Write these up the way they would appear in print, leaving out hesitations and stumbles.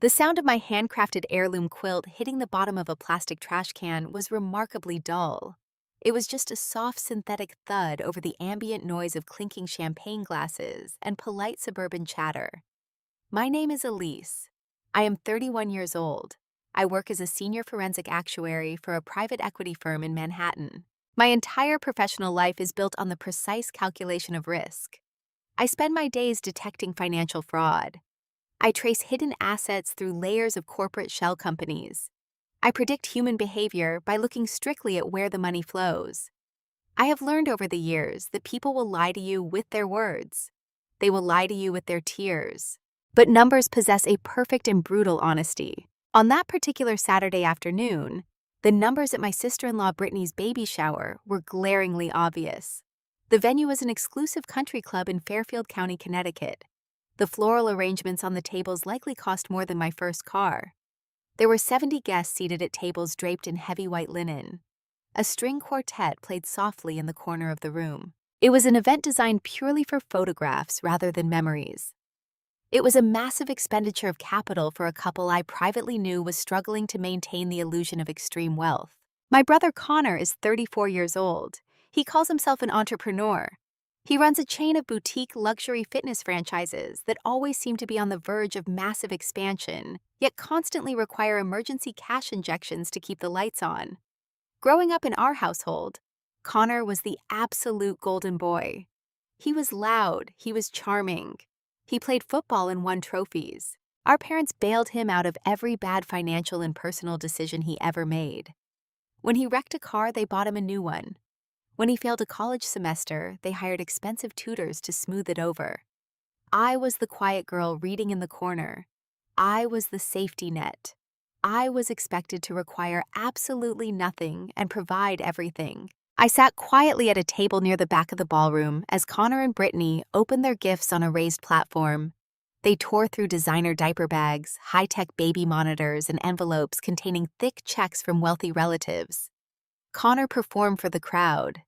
The sound of my handcrafted heirloom quilt hitting the bottom of a plastic trash can was remarkably dull. It was just a soft synthetic thud over the ambient noise of clinking champagne glasses and polite suburban chatter. My name is Elise. I am 31 years old. I work as a senior forensic actuary for a private equity firm in Manhattan. My entire professional life is built on the precise calculation of risk. I spend my days detecting financial fraud. I trace hidden assets through layers of corporate shell companies. I predict human behavior by looking strictly at where the money flows. I have learned over the years that people will lie to you with their words. They will lie to you with their tears. But numbers possess a perfect and brutal honesty. On that particular Saturday afternoon, the numbers at my sister-in-law Brittany's baby shower were glaringly obvious. The venue was an exclusive country club in Fairfield County, Connecticut. The floral arrangements on the tables likely cost more than my first car. There were 70 guests seated at tables draped in heavy white linen. A string quartet played softly in the corner of the room. It was an event designed purely for photographs rather than memories. It was a massive expenditure of capital for a couple I privately knew was struggling to maintain the illusion of extreme wealth. My brother Connor is 34 years old. He calls himself an entrepreneur. He runs a chain of boutique luxury fitness franchises that always seem to be on the verge of massive expansion, yet constantly require emergency cash injections to keep the lights on. Growing up in our household, Connor was the absolute golden boy. He was loud, he was charming. He played football and won trophies. Our parents bailed him out of every bad financial and personal decision he ever made. When he wrecked a car, they bought him a new one. When he failed a college semester, they hired expensive tutors to smooth it over. I was the quiet girl reading in the corner. I was the safety net. I was expected to require absolutely nothing and provide everything. I sat quietly at a table near the back of the ballroom as Connor and Brittany opened their gifts on a raised platform. They tore through designer diaper bags, high-tech baby monitors, and envelopes containing thick checks from wealthy relatives. Connor performed for the crowd.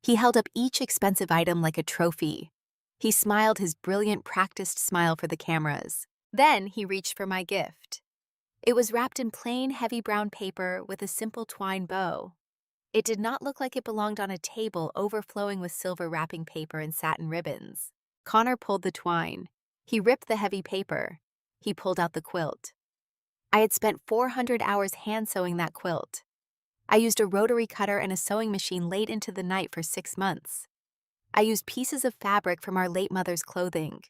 He held up each expensive item like a trophy. He smiled his brilliant, practiced smile for the cameras. Then he reached for my gift. It was wrapped in plain, heavy brown paper with a simple twine bow. It did not look like it belonged on a table overflowing with silver wrapping paper and satin ribbons. Connor pulled the twine. He ripped the heavy paper. He pulled out the quilt. I had spent 400 hours hand-sewing that quilt. I used a rotary cutter and a sewing machine late into the night for 6 months. I used pieces of fabric from our late mother's clothing.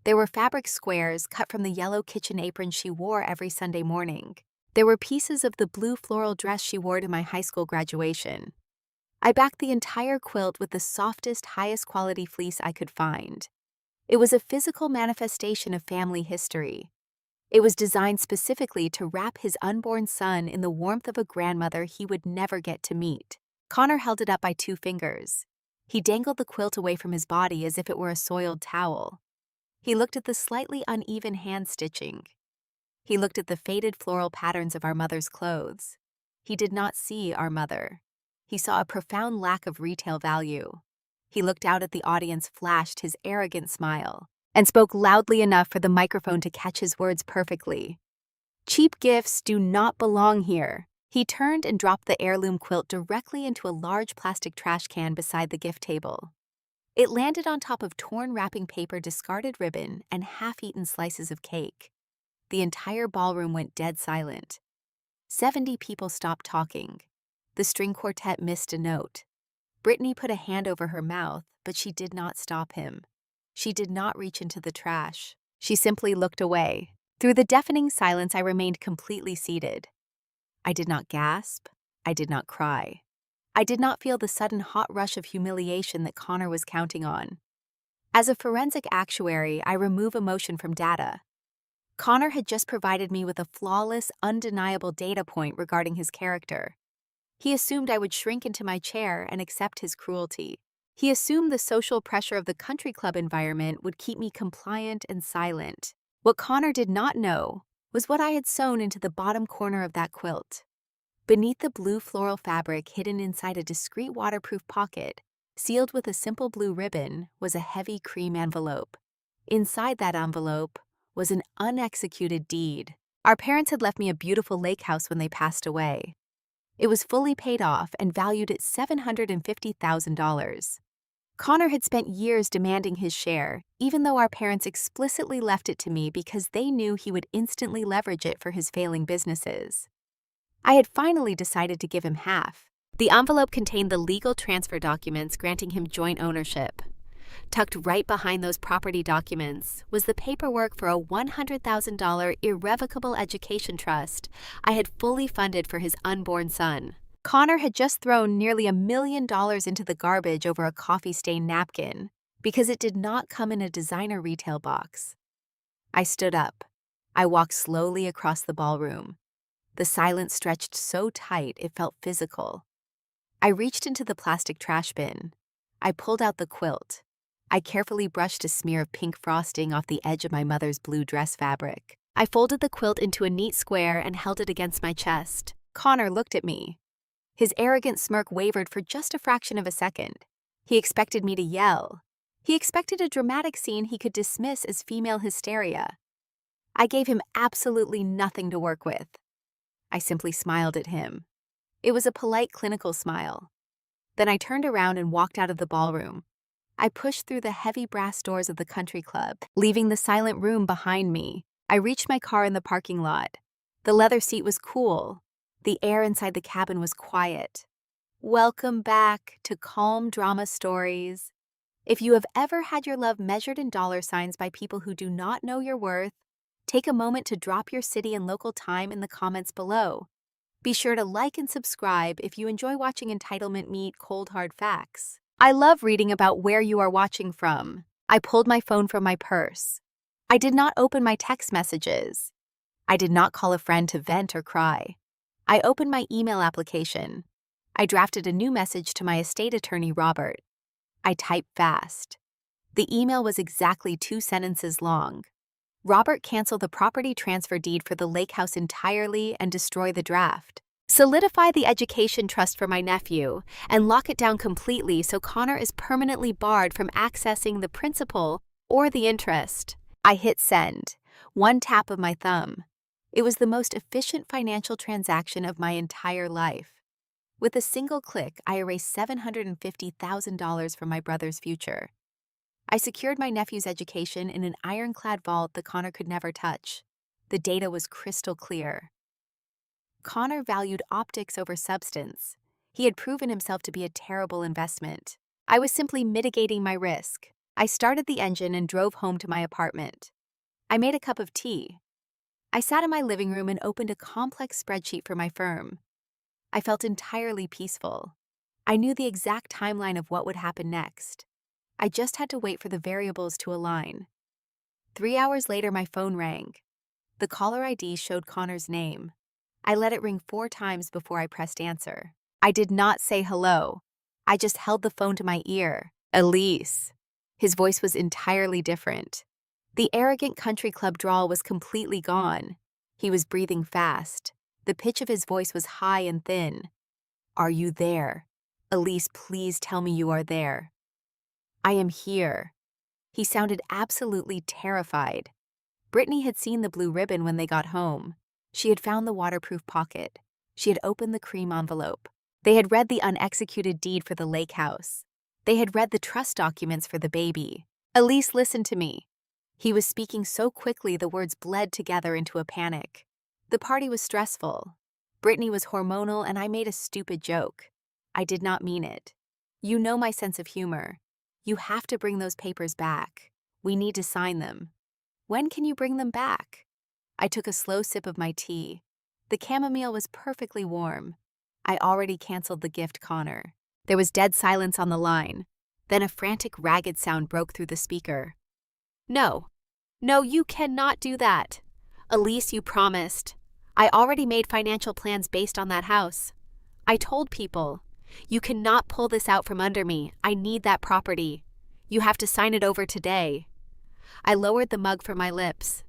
There were fabric squares cut from the yellow kitchen apron she wore every Sunday morning. There were pieces of the blue floral dress she wore to my high school graduation. I backed the entire quilt with the softest, highest quality fleece I could find. It was a physical manifestation of family history. It was designed specifically to wrap his unborn son in the warmth of a grandmother he would never get to meet. Connor held it up by 2 fingers. He dangled the quilt away from his body as if it were a soiled towel. He looked at the slightly uneven hand stitching. He looked at the faded floral patterns of our mother's clothes. He did not see our mother. He saw a profound lack of retail value. He looked out at the audience, flashed his arrogant smile, and spoke loudly enough for the microphone to catch his words perfectly. "Cheap gifts do not belong here." He turned and dropped the heirloom quilt directly into a large plastic trash can beside the gift table. It landed on top of torn wrapping paper, discarded ribbon, and half-eaten slices of cake. The entire ballroom went dead silent. 70 people stopped talking. The string quartet missed a note. Brittany put a hand over her mouth, but she did not stop him. She did not reach into the trash. She simply looked away. Through the deafening silence, I remained completely seated. I did not gasp. I did not cry. I did not feel the sudden hot rush of humiliation that Connor was counting on. As a forensic actuary, I remove emotion from data. Connor had just provided me with a flawless, undeniable data point regarding his character. He assumed I would shrink into my chair and accept his cruelty. He assumed the social pressure of the country club environment would keep me compliant and silent. What Connor did not know was what I had sewn into the bottom corner of that quilt. Beneath the blue floral fabric hidden inside a discreet waterproof pocket, sealed with a simple blue ribbon, was a heavy cream envelope. Inside that envelope was an unexecuted deed. Our parents had left me a beautiful lake house when they passed away. It was fully paid off and valued at $750,000. Connor had spent years demanding his share, even though our parents explicitly left it to me because they knew he would instantly leverage it for his failing businesses. I had finally decided to give him half. The envelope contained the legal transfer documents granting him joint ownership. Tucked right behind those property documents was the paperwork for a $100,000 irrevocable education trust I had fully funded for his unborn son. Connor had just thrown nearly $1 million into the garbage over a coffee-stained napkin because it did not come in a designer retail box. I stood up. I walked slowly across the ballroom. The silence stretched so tight it felt physical. I reached into the plastic trash bin. I pulled out the quilt. I carefully brushed a smear of pink frosting off the edge of my mother's blue dress fabric. I folded the quilt into a neat square and held it against my chest. Connor looked at me. His arrogant smirk wavered for just a fraction of a second. He expected me to yell. He expected a dramatic scene he could dismiss as female hysteria. I gave him absolutely nothing to work with. I simply smiled at him. It was a polite, clinical smile. Then I turned around and walked out of the ballroom. I pushed through the heavy brass doors of the country club, leaving the silent room behind me. I reached my car in the parking lot. The leather seat was cool. The air inside the cabin was quiet. Welcome back to Calm Drama Stories. If you have ever had your love measured in dollar signs by people who do not know your worth, take a moment to drop your city and local time in the comments below. Be sure to like and subscribe if you enjoy watching entitlement meet cold hard facts. I love reading about where you are watching from. I pulled my phone from my purse. I did not open my text messages. I did not call a friend to vent or cry. I opened my email application. I drafted a new message to my estate attorney, Robert. I typed fast. The email was exactly 2 sentences long. Robert, cancel the property transfer deed for the lake house entirely and destroy the draft. Solidify the education trust for my nephew and lock it down completely so Connor is permanently barred from accessing the principal or the interest. I hit send. One tap of my thumb. It was the most efficient financial transaction of my entire life. With a single click, I erased $750,000 from my brother's future. I secured my nephew's education in an ironclad vault that Connor could never touch. The data was crystal clear. Connor valued optics over substance. He had proven himself to be a terrible investment. I was simply mitigating my risk. I started the engine and drove home to my apartment. I made a cup of tea. I sat in my living room and opened a complex spreadsheet for my firm. I felt entirely peaceful. I knew the exact timeline of what would happen next. I just had to wait for the variables to align. 3 hours later, my phone rang. The caller ID showed Connor's name. I let it ring 4 times before I pressed answer. I did not say hello. I just held the phone to my ear. Elise. His voice was entirely different. The arrogant country club drawl was completely gone. He was breathing fast. The pitch of his voice was high and thin. Are you there? Elise, please tell me you are there. I am here. He sounded absolutely terrified. Brittany had seen the blue ribbon when they got home. She had found the waterproof pocket. She had opened the cream envelope. They had read the unexecuted deed for the lake house. They had read the trust documents for the baby. Elise, listen to me. He was speaking so quickly the words bled together into a panic. The party was stressful. Brittany was hormonal and I made a stupid joke. I did not mean it. You know my sense of humor. You have to bring those papers back. We need to sign them. When can you bring them back? I took a slow sip of my tea. The chamomile was perfectly warm. I already canceled the gift, Connor. There was dead silence on the line. Then a frantic, ragged sound broke through the speaker. No, you cannot do that. Elise, you promised. I already made financial plans based on that house. I told people, you cannot pull this out from under me. I need that property. You have to sign it over today. I lowered the mug from my lips.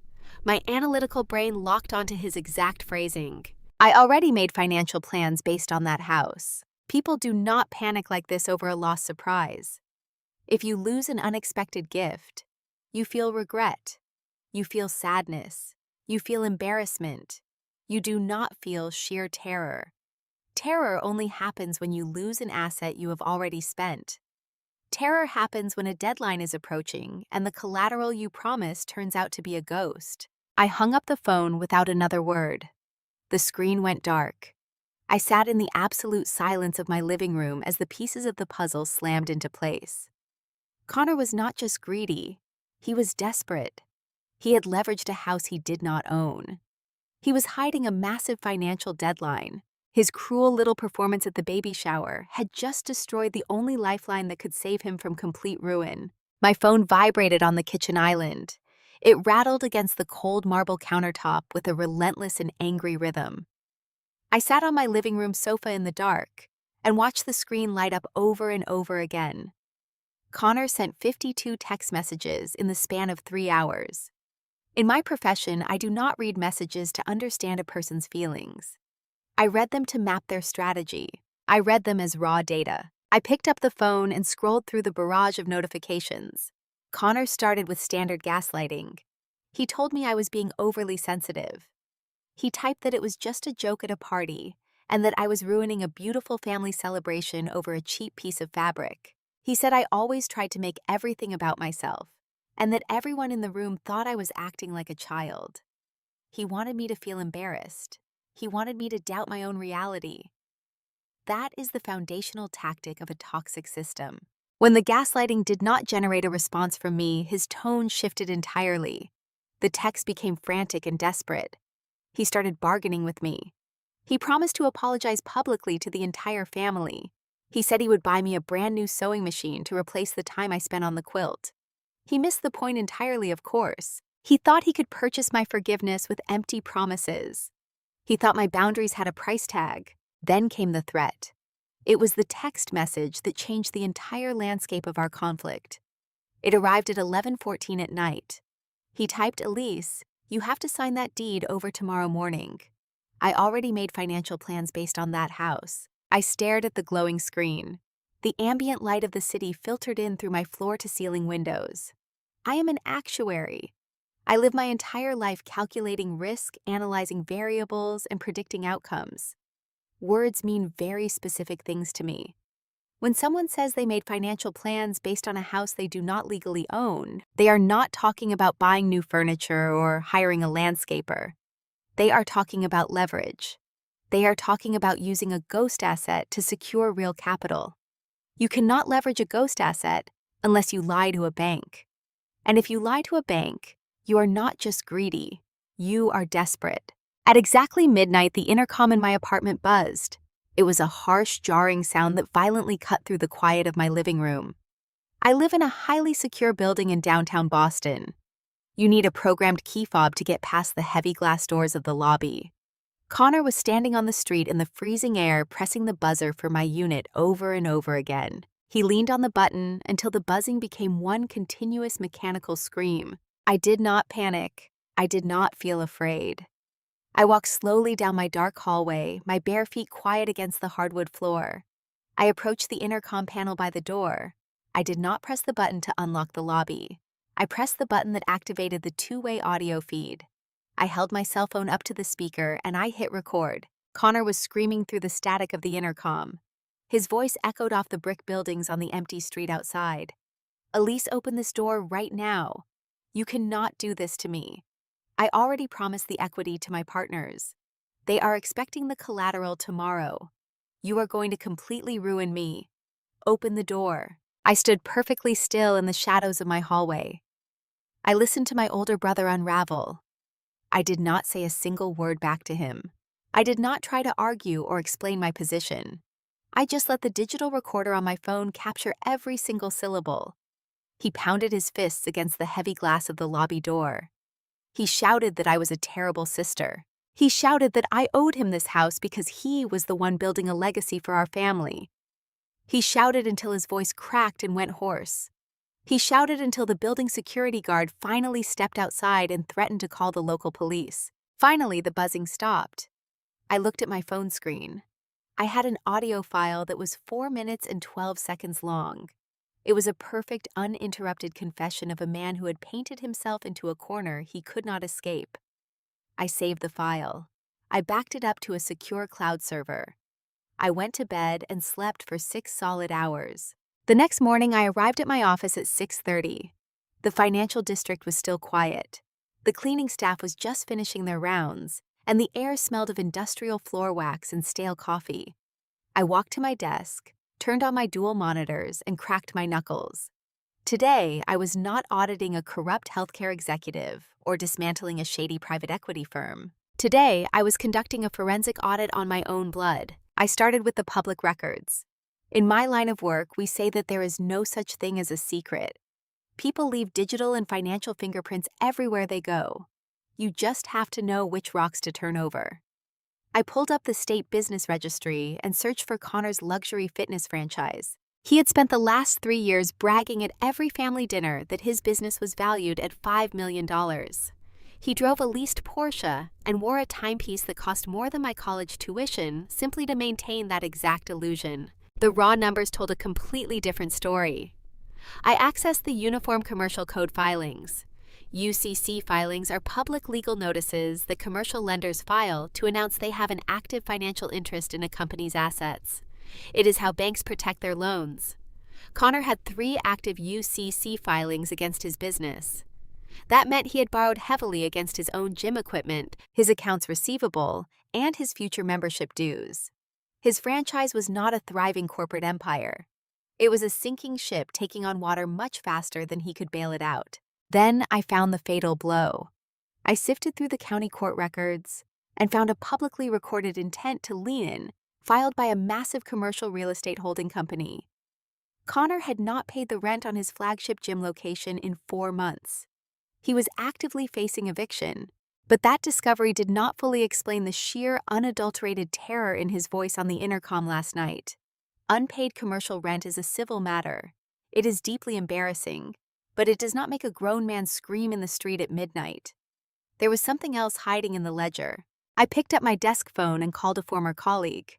My analytical brain locked onto his exact phrasing. I already made financial plans based on that house. People do not panic like this over a lost surprise. If you lose an unexpected gift, you feel regret. You feel sadness. You feel embarrassment. You do not feel sheer terror. Terror only happens when you lose an asset you have already spent. Terror happens when a deadline is approaching and the collateral you promised turns out to be a ghost. I hung up the phone without another word. The screen went dark. I sat in the absolute silence of my living room as the pieces of the puzzle slammed into place. Connor was not just greedy, he was desperate. He had leveraged a house he did not own. He was hiding a massive financial deadline. His cruel little performance at the baby shower had just destroyed the only lifeline that could save him from complete ruin. My phone vibrated on the kitchen island. It rattled against the cold marble countertop with a relentless and angry rhythm. I sat on my living room sofa in the dark and watched the screen light up over and over again. Connor sent 52 text messages in the span of 3 hours. In my profession, I do not read messages to understand a person's feelings. I read them to map their strategy. I read them as raw data. I picked up the phone and scrolled through the barrage of notifications. Connor started with standard gaslighting. He told me I was being overly sensitive. He typed that it was just a joke at a party and that I was ruining a beautiful family celebration over a cheap piece of fabric. He said I always tried to make everything about myself and that everyone in the room thought I was acting like a child. He wanted me to feel embarrassed. He wanted me to doubt my own reality. That is the foundational tactic of a toxic system. When the gaslighting did not generate a response from me, his tone shifted entirely. The text became frantic and desperate. He started bargaining with me. He promised to apologize publicly to the entire family. He said he would buy me a brand new sewing machine to replace the time I spent on the quilt. He missed the point entirely, of course. He thought he could purchase my forgiveness with empty promises. He thought my boundaries had a price tag. Then came the threat. It was the text message that changed the entire landscape of our conflict. It arrived at 11:14 at night. He typed, "Elise, you have to sign that deed over tomorrow morning." I already made financial plans based on that house. I stared at the glowing screen. The ambient light of the city filtered in through my floor-to-ceiling windows. I am an actuary. I live my entire life calculating risk, analyzing variables, and predicting outcomes. Words mean very specific things to me. When someone says they made financial plans based on a house they do not legally own, they are not talking about buying new furniture or hiring a landscaper. They are talking about leverage. They are talking about using a ghost asset to secure real capital. You cannot leverage a ghost asset unless you lie to a bank. And if you lie to a bank, you are not just greedy, you are desperate. At exactly midnight, the intercom in my apartment buzzed. It was a harsh, jarring sound that violently cut through the quiet of my living room. I live in a highly secure building in downtown Boston. You need a programmed key fob to get past the heavy glass doors of the lobby. Connor was standing on the street in the freezing air, pressing the buzzer for my unit over and over again. He leaned on the button until the buzzing became one continuous mechanical scream. I did not panic. I did not feel afraid. I walked slowly down my dark hallway, my bare feet quiet against the hardwood floor. I approached the intercom panel by the door. I did not press the button to unlock the lobby. I pressed the button that activated the two-way audio feed. I held my cell phone up to the speaker and I hit record. Connor was screaming through the static of the intercom. His voice echoed off the brick buildings on the empty street outside. "Elise, open this door right now. You cannot do this to me. I already promised the equity to my partners. They are expecting the collateral tomorrow. You are going to completely ruin me. Open the door." I stood perfectly still in the shadows of my hallway. I listened to my older brother unravel. I did not say a single word back to him. I did not try to argue or explain my position. I just let the digital recorder on my phone capture every single syllable. He pounded his fists against the heavy glass of the lobby door. He shouted that I was a terrible sister. He shouted that I owed him this house because he was the one building a legacy for our family. He shouted until his voice cracked and went hoarse. He shouted until the building security guard finally stepped outside and threatened to call the local police. Finally, the buzzing stopped. I looked at my phone screen. I had an audio file that was 4 minutes and 12 seconds long. It was a perfect, uninterrupted confession of a man who had painted himself into a corner he could not escape. I saved the file. I backed it up to a secure cloud server. I went to bed and slept for 6 solid hours. The next morning, I arrived at my office at 6:30. The financial district was still quiet. The cleaning staff was just finishing their rounds, and the air smelled of industrial floor wax and stale coffee. I walked to my desk, turned on my dual monitors, and cracked my knuckles. Today, I was not auditing a corrupt healthcare executive or dismantling a shady private equity firm. Today, I was conducting a forensic audit on my own blood. I started with the public records. In my line of work, we say that there is no such thing as a secret. People leave digital and financial fingerprints everywhere they go. You just have to know which rocks to turn over. I pulled up the state business registry and searched for Connor's luxury fitness franchise. He had spent the last 3 years bragging at every family dinner that his business was valued at $5 million. He drove a leased Porsche and wore a timepiece that cost more than my college tuition simply to maintain that exact illusion. The raw numbers told a completely different story. I accessed the Uniform Commercial Code filings. UCC filings are public legal notices that commercial lenders file to announce they have an active financial interest in a company's assets. It is how banks protect their loans. Connor had 3 active UCC filings against his business. That meant he had borrowed heavily against his own gym equipment, his accounts receivable, and his future membership dues. His franchise was not a thriving corporate empire. It was a sinking ship taking on water much faster than he could bail it out. Then I found the fatal blow. I sifted through the county court records and found a publicly recorded intent to lien filed by a massive commercial real estate holding company. Connor had not paid the rent on his flagship gym location in 4 months. He was actively facing eviction, but that discovery did not fully explain the sheer, unadulterated terror in his voice on the intercom last night. Unpaid commercial rent is a civil matter. It is deeply embarrassing, but it does not make a grown man scream in the street at midnight. There was something else hiding in the ledger. I picked up my desk phone and called a former colleague.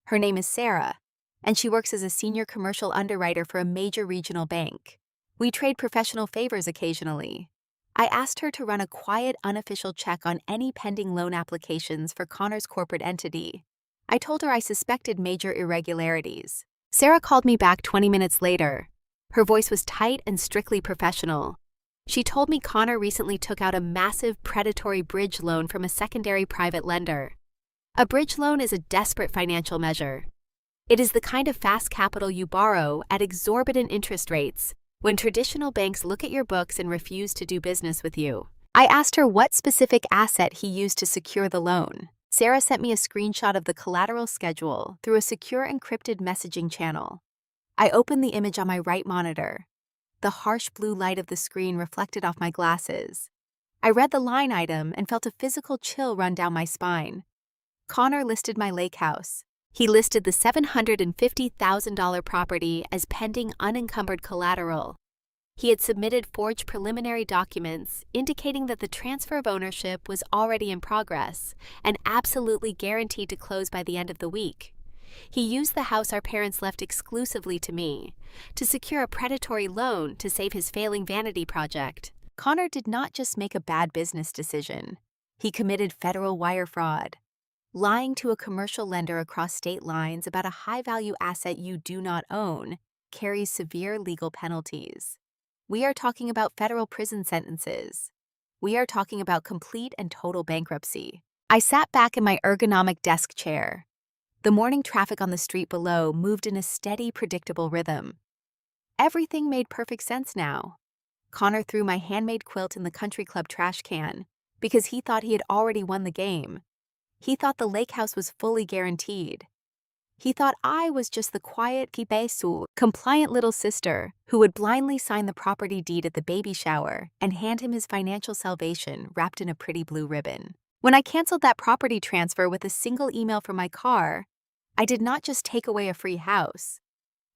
Her name is Sarah, and she works as a senior commercial underwriter for a major regional bank. We trade professional favors occasionally. I asked her to run a quiet, unofficial check on any pending loan applications for Connor's corporate entity. I told her I suspected major irregularities. Sarah called me back 20 minutes later. Her voice was tight and strictly professional. She told me Connor recently took out a massive predatory bridge loan from a secondary private lender. A bridge loan is a desperate financial measure. It is the kind of fast capital you borrow at exorbitant interest rates when traditional banks look at your books and refuse to do business with you. I asked her what specific asset he used to secure the loan. Sarah sent me a screenshot of the collateral schedule through a secure encrypted messaging channel. I opened the image on my right monitor. The harsh blue light of the screen reflected off my glasses. I read the line item and felt a physical chill run down my spine. Connor listed my lake house. He listed the $750,000 property as pending unencumbered collateral. He had submitted forged preliminary documents indicating that the transfer of ownership was already in progress and absolutely guaranteed to close by the end of the week. He used the house our parents left exclusively to me to secure a predatory loan to save his failing vanity project. Connor did not just make a bad business decision. He committed federal wire fraud. Lying to a commercial lender across state lines about a high-value asset you do not own carries severe legal penalties. We are talking about federal prison sentences. We are talking about complete and total bankruptcy. I sat back in my ergonomic desk chair. The morning traffic on the street below moved in a steady, predictable rhythm. Everything made perfect sense now. Connor threw my handmade quilt in the country club trash can because he thought he had already won the game. He thought the lake house was fully guaranteed. He thought I was just the quiet, compliant little sister who would blindly sign the property deed at the baby shower and hand him his financial salvation wrapped in a pretty blue ribbon. When I canceled that property transfer with a single email from my car, I did not just take away a free house.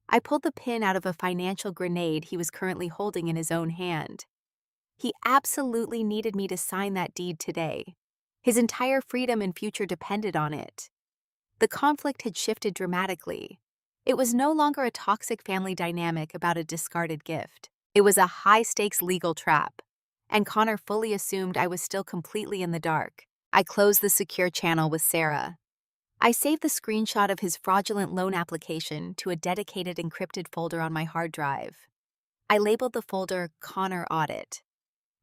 I pulled the pin out of a financial grenade he was currently holding in his own hand. He absolutely needed me to sign that deed today. His entire freedom and future depended on it. The conflict had shifted dramatically. It was no longer a toxic family dynamic about a discarded gift. It was a high-stakes legal trap, and Connor fully assumed I was still completely in the dark. I closed the secure channel with Sarah. I saved the screenshot of his fraudulent loan application to a dedicated encrypted folder on my hard drive. I labeled the folder Connor Audit.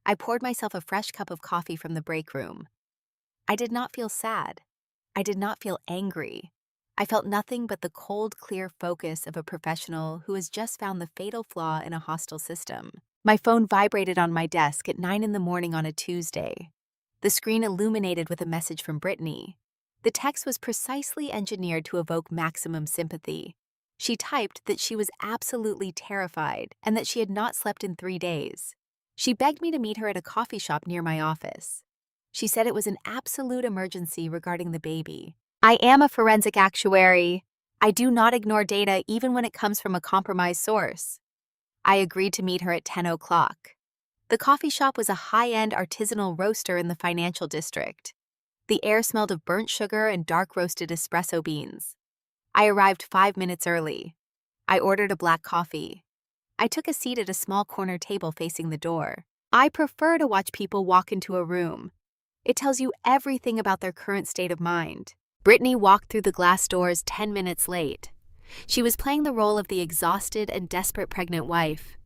I poured myself a fresh cup of coffee from the break room. I did not feel sad. I did not feel angry. I felt nothing but the cold, clear focus of a professional who has just found the fatal flaw in a hostile system. My phone vibrated on my desk at 9 in the morning on a Tuesday. The screen illuminated with a message from Brittany. The text was precisely engineered to evoke maximum sympathy. She typed that she was absolutely terrified and that she had not slept in 3 days. She begged me to meet her at a coffee shop near my office. She said it was an absolute emergency regarding the baby. I am a forensic actuary. I do not ignore data even when it comes from a compromised source. I agreed to meet her at 10 o'clock. The coffee shop was a high-end artisanal roaster in the financial district. The air smelled of burnt sugar and dark-roasted espresso beans. I arrived 5 minutes early. I ordered a black coffee. I took a seat at a small corner table facing the door. I prefer to watch people walk into a room. It tells you everything about their current state of mind. Brittany walked through the glass doors 10 minutes late. She was playing the role of the exhausted and desperate pregnant wife.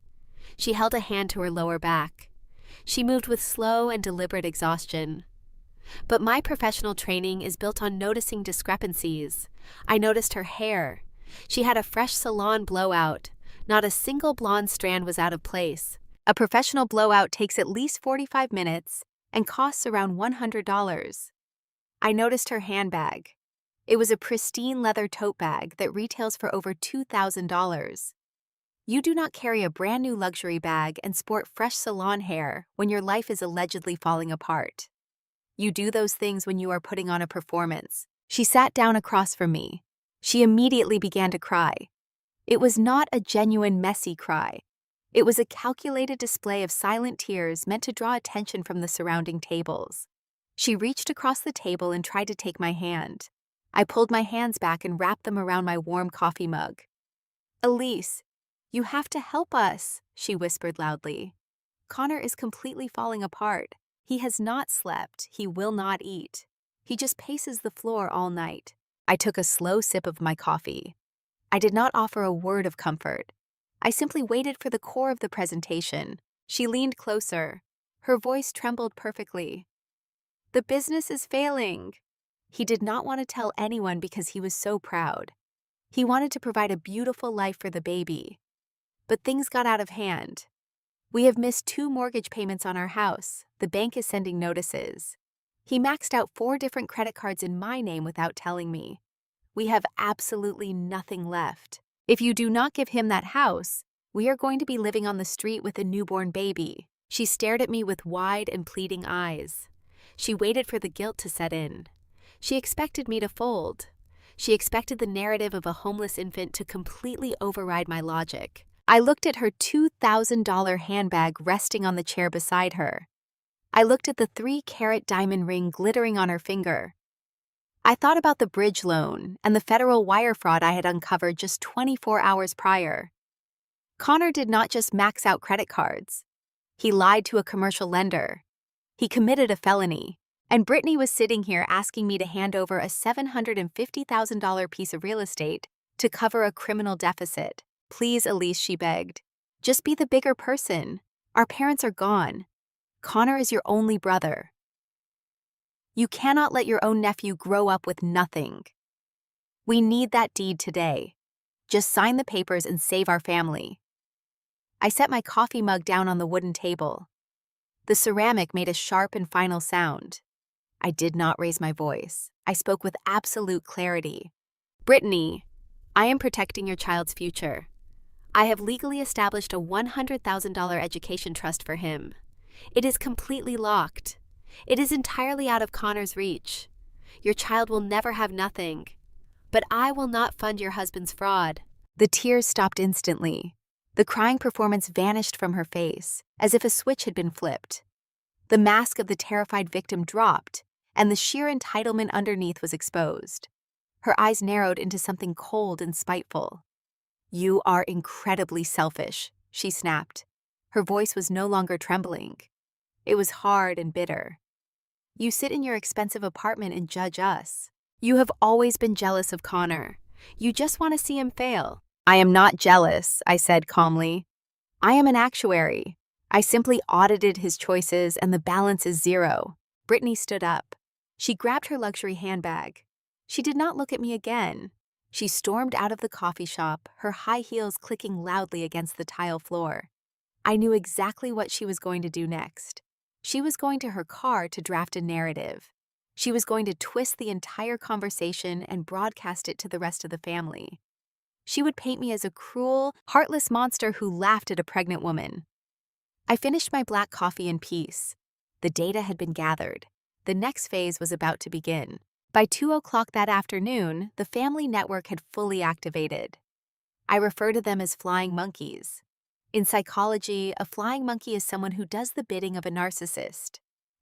She held a hand to her lower back. She moved with slow and deliberate exhaustion. But my professional training is built on noticing discrepancies. I noticed her hair. She had a fresh salon blowout. Not a single blonde strand was out of place. A professional blowout takes at least 45 minutes and costs around $100. I noticed her handbag. It was a pristine leather tote bag that retails for over $2,000. You do not carry a brand new luxury bag and sport fresh salon hair when your life is allegedly falling apart. You do those things when you are putting on a performance. She sat down across from me. She immediately began to cry. It was not a genuine, messy cry. It was a calculated display of silent tears meant to draw attention from the surrounding tables. She reached across the table and tried to take my hand. I pulled my hands back and wrapped them around my warm coffee mug. "Elise, you have to help us," she whispered loudly. "Connor is completely falling apart. He has not slept. He will not eat. He just paces the floor all night." I took a slow sip of my coffee. I did not offer a word of comfort. I simply waited for the core of the presentation. She leaned closer. Her voice trembled perfectly. "The business is failing." He did not want to tell anyone because he was so proud. He wanted to provide a beautiful life for the baby. But things got out of hand. We have missed 2 mortgage payments on our house. The bank is sending notices. He maxed out 4 different credit cards in my name without telling me. We have absolutely nothing left. If you do not give him that house, we are going to be living on the street with a newborn baby. She stared at me with wide and pleading eyes. She waited for the guilt to set in. She expected me to fold. She expected the narrative of a homeless infant to completely override my logic. I looked at her $2,000 handbag resting on the chair beside her. I looked at the 3-carat diamond ring glittering on her finger. I thought about the bridge loan and the federal wire fraud I had uncovered just 24 hours prior. Connor did not just max out credit cards. He lied to a commercial lender. He committed a felony. And Brittany was sitting here asking me to hand over a $750,000 piece of real estate to cover a criminal deficit. "Please, Elise," she begged. "Just be the bigger person. Our parents are gone. Connor is your only brother. You cannot let your own nephew grow up with nothing. We need that deed today. Just sign the papers and save our family." I set my coffee mug down on the wooden table. The ceramic made a sharp and final sound. I did not raise my voice. I spoke with absolute clarity. "Brittany, I am protecting your child's future. I have legally established a $100,000 education trust for him. It is completely locked. It is entirely out of Connor's reach. Your child will never have nothing. But I will not fund your husband's fraud." The tears stopped instantly. The crying performance vanished from her face, as if a switch had been flipped. The mask of the terrified victim dropped, and the sheer entitlement underneath was exposed. Her eyes narrowed into something cold and spiteful. "You are incredibly selfish," she snapped. Her voice was no longer trembling. It was hard and bitter. "You sit in your expensive apartment and judge us. You have always been jealous of Connor. You just want to see him fail." "I am not jealous," I said calmly. "I am an actuary. I simply audited his choices and the balance is zero." Brittany stood up. She grabbed her luxury handbag. She did not look at me again. She stormed out of the coffee shop, her high heels clicking loudly against the tile floor. I knew exactly what she was going to do next. She was going to her car to draft a narrative. She was going to twist the entire conversation and broadcast it to the rest of the family. She would paint me as a cruel, heartless monster who laughed at a pregnant woman. I finished my black coffee in peace. The data had been gathered. The next phase was about to begin. By 2 o'clock that afternoon, the family network had fully activated. I refer to them as flying monkeys. In psychology, a flying monkey is someone who does the bidding of a narcissist.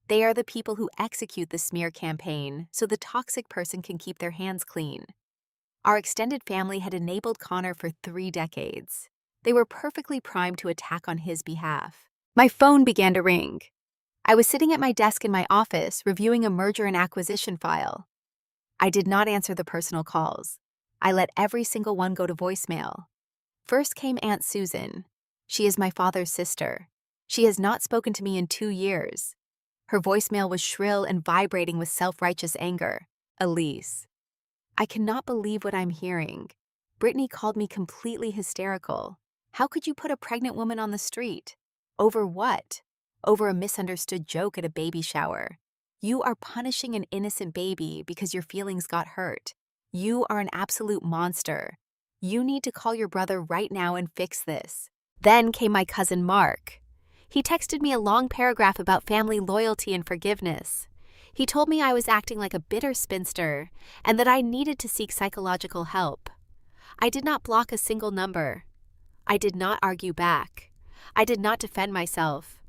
They are the people who execute the smear campaign so the toxic person can keep their hands clean. Our extended family had enabled Connor for 3 decades. They were perfectly primed to attack on his behalf. My phone began to ring. I was sitting at my desk in my office reviewing a merger and acquisition file. I did not answer the personal calls. I let every single one go to voicemail. First came Aunt Susan. She is my father's sister. She has not spoken to me in 2 years. Her voicemail was shrill and vibrating with self-righteous anger. "Elise, I cannot believe what I'm hearing. Brittany called me completely hysterical. How could you put a pregnant woman on the street? Over what? Over a misunderstood joke at a baby shower. You are punishing an innocent baby because your feelings got hurt. You are an absolute monster. You need to call your brother right now and fix this." Then came my cousin Mark. He texted me a long paragraph about family loyalty and forgiveness. He told me I was acting like a bitter spinster and that I needed to seek psychological help. I did not block a single number. I did not argue back. I did not defend myself.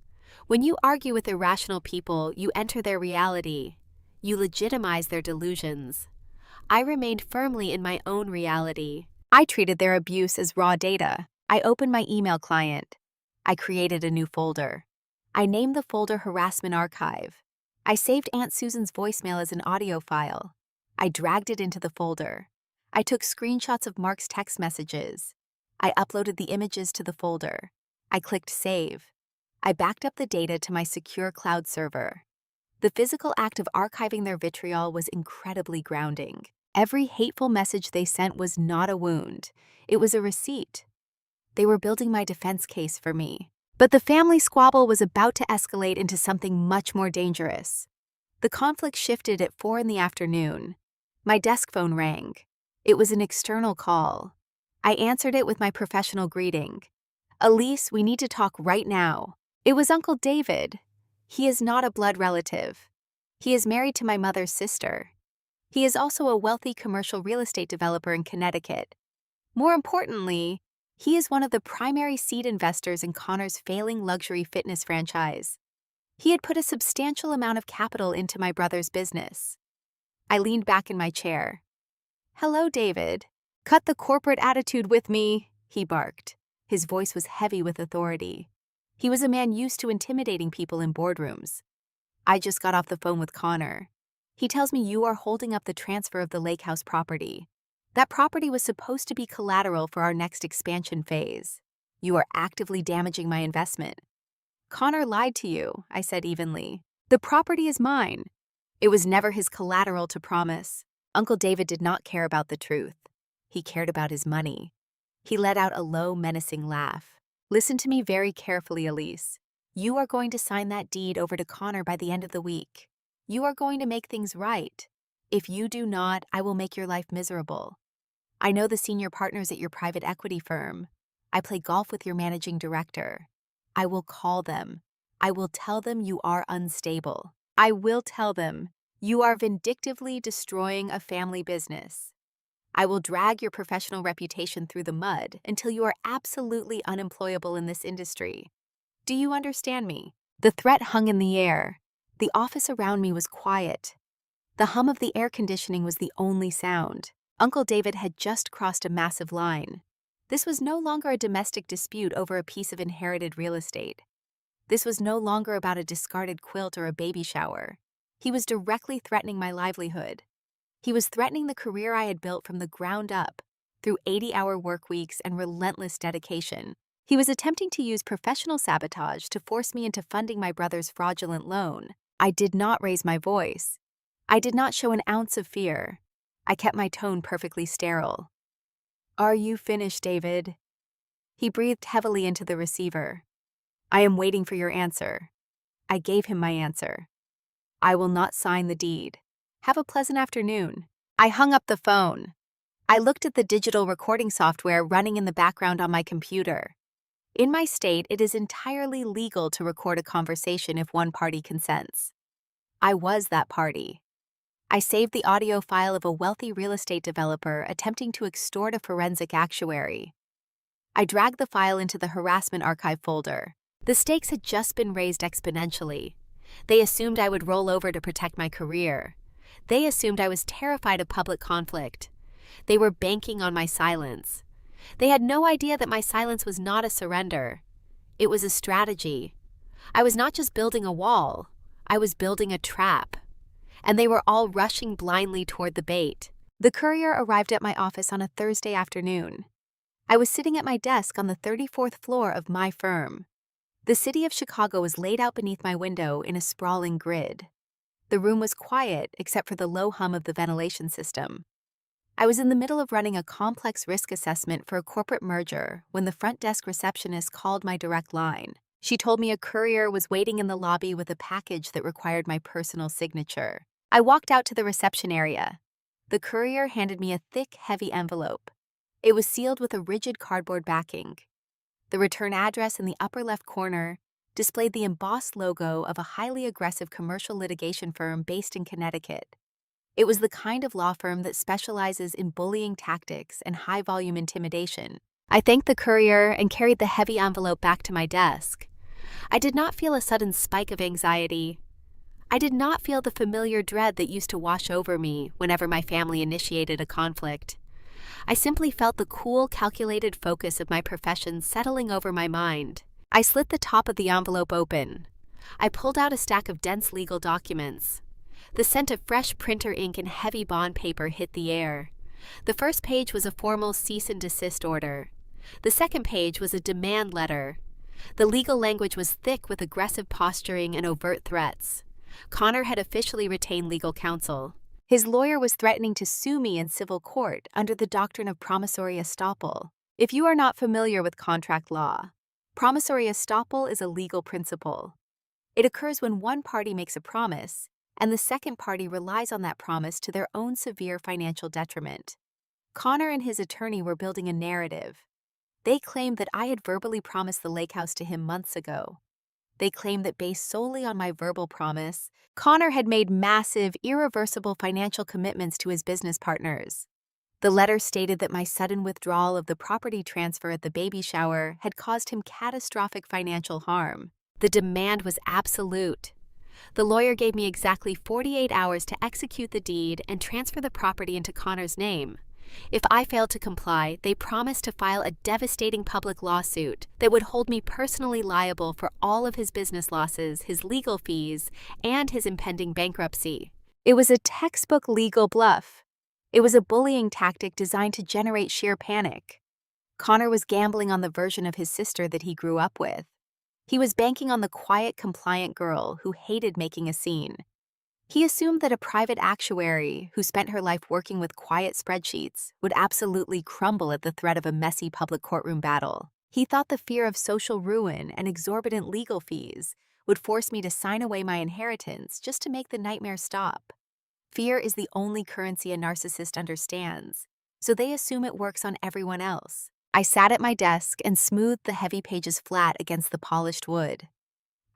When you argue with irrational people, you enter their reality. You legitimize their delusions. I remained firmly in my own reality. I treated their abuse as raw data. I opened my email client. I created a new folder. I named the folder Harassment Archive. I saved Aunt Susan's voicemail as an audio file. I dragged it into the folder. I took screenshots of Mark's text messages. I uploaded the images to the folder. I clicked save. I backed up the data to my secure cloud server. The physical act of archiving their vitriol was incredibly grounding. Every hateful message they sent was not a wound. It was a receipt. They were building my defense case for me. But the family squabble was about to escalate into something much more dangerous. The conflict shifted at 4 in the afternoon. My desk phone rang. It was an external call. I answered it with my professional greeting. "Elise, we need to talk right now." It was Uncle David. He is not a blood relative. He is married to my mother's sister. He is also a wealthy commercial real estate developer in Connecticut. More importantly, he is one of the primary seed investors in Connor's failing luxury fitness franchise. He had put a substantial amount of capital into my brother's business. I leaned back in my chair. "Hello, David. Cut the corporate attitude with me," he barked. His voice was heavy with authority. He was a man used to intimidating people in boardrooms. "I just got off the phone with Connor. He tells me you are holding up the transfer of the lake house property. That property was supposed to be collateral for our next expansion phase. You are actively damaging my investment." "Connor lied to you," I said evenly. "The property is mine." It was never his collateral to promise. Uncle David did not care about the truth. He cared about his money. He let out a low, menacing laugh. "Listen to me very carefully, Elise. You are going to sign that deed over to Connor by the end of the week. You are going to make things right. If you do not, I will make your life miserable. I know the senior partners at your private equity firm. I play golf with your managing director. I will call them. I will tell them you are unstable. I will tell them you are vindictively destroying a family business. I will drag your professional reputation through the mud until you are absolutely unemployable in this industry. Do you understand me?" The threat hung in the air. The office around me was quiet. The hum of the air conditioning was the only sound. Uncle David had just crossed a massive line. This was no longer a domestic dispute over a piece of inherited real estate. This was no longer about a discarded quilt or a baby shower. He was directly threatening my livelihood. He was threatening the career I had built from the ground up, through 80-hour work weeks and relentless dedication. He was attempting to use professional sabotage to force me into funding my brother's fraudulent loan. I did not raise my voice. I did not show an ounce of fear. I kept my tone perfectly sterile. "Are you finished, David?" He breathed heavily into the receiver. "I am waiting for your answer." I gave him my answer. "I will not sign the deed. Have a pleasant afternoon." I hung up the phone. I looked at the digital recording software running in the background on my computer. In my state, it is entirely legal to record a conversation if one party consents. I was that party. I saved the audio file of a wealthy real estate developer attempting to extort a forensic actuary. I dragged the file into the harassment archive folder. The stakes had just been raised exponentially. They assumed I would roll over to protect my career. They assumed I was terrified of public conflict. They were banking on my silence. They had no idea that my silence was not a surrender. It was a strategy. I was not just building a wall. I was building a trap. And they were all rushing blindly toward the bait. The courier arrived at my office on a Thursday afternoon. I was sitting at my desk on the 34th floor of my firm. The city of Chicago was laid out beneath my window in a sprawling grid. The room was quiet except for the low hum of the ventilation system. I was in the middle of running a complex risk assessment for a corporate merger when the front desk receptionist called my direct line. She told me a courier was waiting in the lobby with a package that required my personal signature. I walked out to the reception area. The courier handed me a thick, heavy envelope. It was sealed with a rigid cardboard backing. The return address in the upper left corner displayed the embossed logo of a highly aggressive commercial litigation firm based in Connecticut. It was the kind of law firm that specializes in bullying tactics and high-volume intimidation. I thanked the courier and carried the heavy envelope back to my desk. I did not feel a sudden spike of anxiety. I did not feel the familiar dread that used to wash over me whenever my family initiated a conflict. I simply felt the cool, calculated focus of my profession settling over my mind. I slit the top of the envelope open. I pulled out a stack of dense legal documents. The scent of fresh printer ink and heavy bond paper hit the air. The first page was a formal cease and desist order. The second page was a demand letter. The legal language was thick with aggressive posturing and overt threats. Connor had officially retained legal counsel. His lawyer was threatening to sue me in civil court under the doctrine of promissory estoppel. If you are not familiar with contract law, promissory estoppel is a legal principle. It occurs when one party makes a promise, and the second party relies on that promise to their own severe financial detriment. Connor and his attorney were building a narrative. They claimed that I had verbally promised the lake house to him months ago. They claimed that based solely on my verbal promise, Connor had made massive, irreversible financial commitments to his business partners. The letter stated that my sudden withdrawal of the property transfer at the baby shower had caused him catastrophic financial harm. The demand was absolute. The lawyer gave me exactly 48 hours to execute the deed and transfer the property into Connor's name. If I failed to comply, they promised to file a devastating public lawsuit that would hold me personally liable for all of his business losses, his legal fees, and his impending bankruptcy. It was a textbook legal bluff. It was a bullying tactic designed to generate sheer panic. Connor was gambling on the version of his sister that he grew up with. He was banking on the quiet, compliant girl who hated making a scene. He assumed that a private actuary who spent her life working with quiet spreadsheets would absolutely crumble at the threat of a messy public courtroom battle. He thought the fear of social ruin and exorbitant legal fees would force me to sign away my inheritance just to make the nightmare stop. Fear is the only currency a narcissist understands, so they assume it works on everyone else. I sat at my desk and smoothed the heavy pages flat against the polished wood.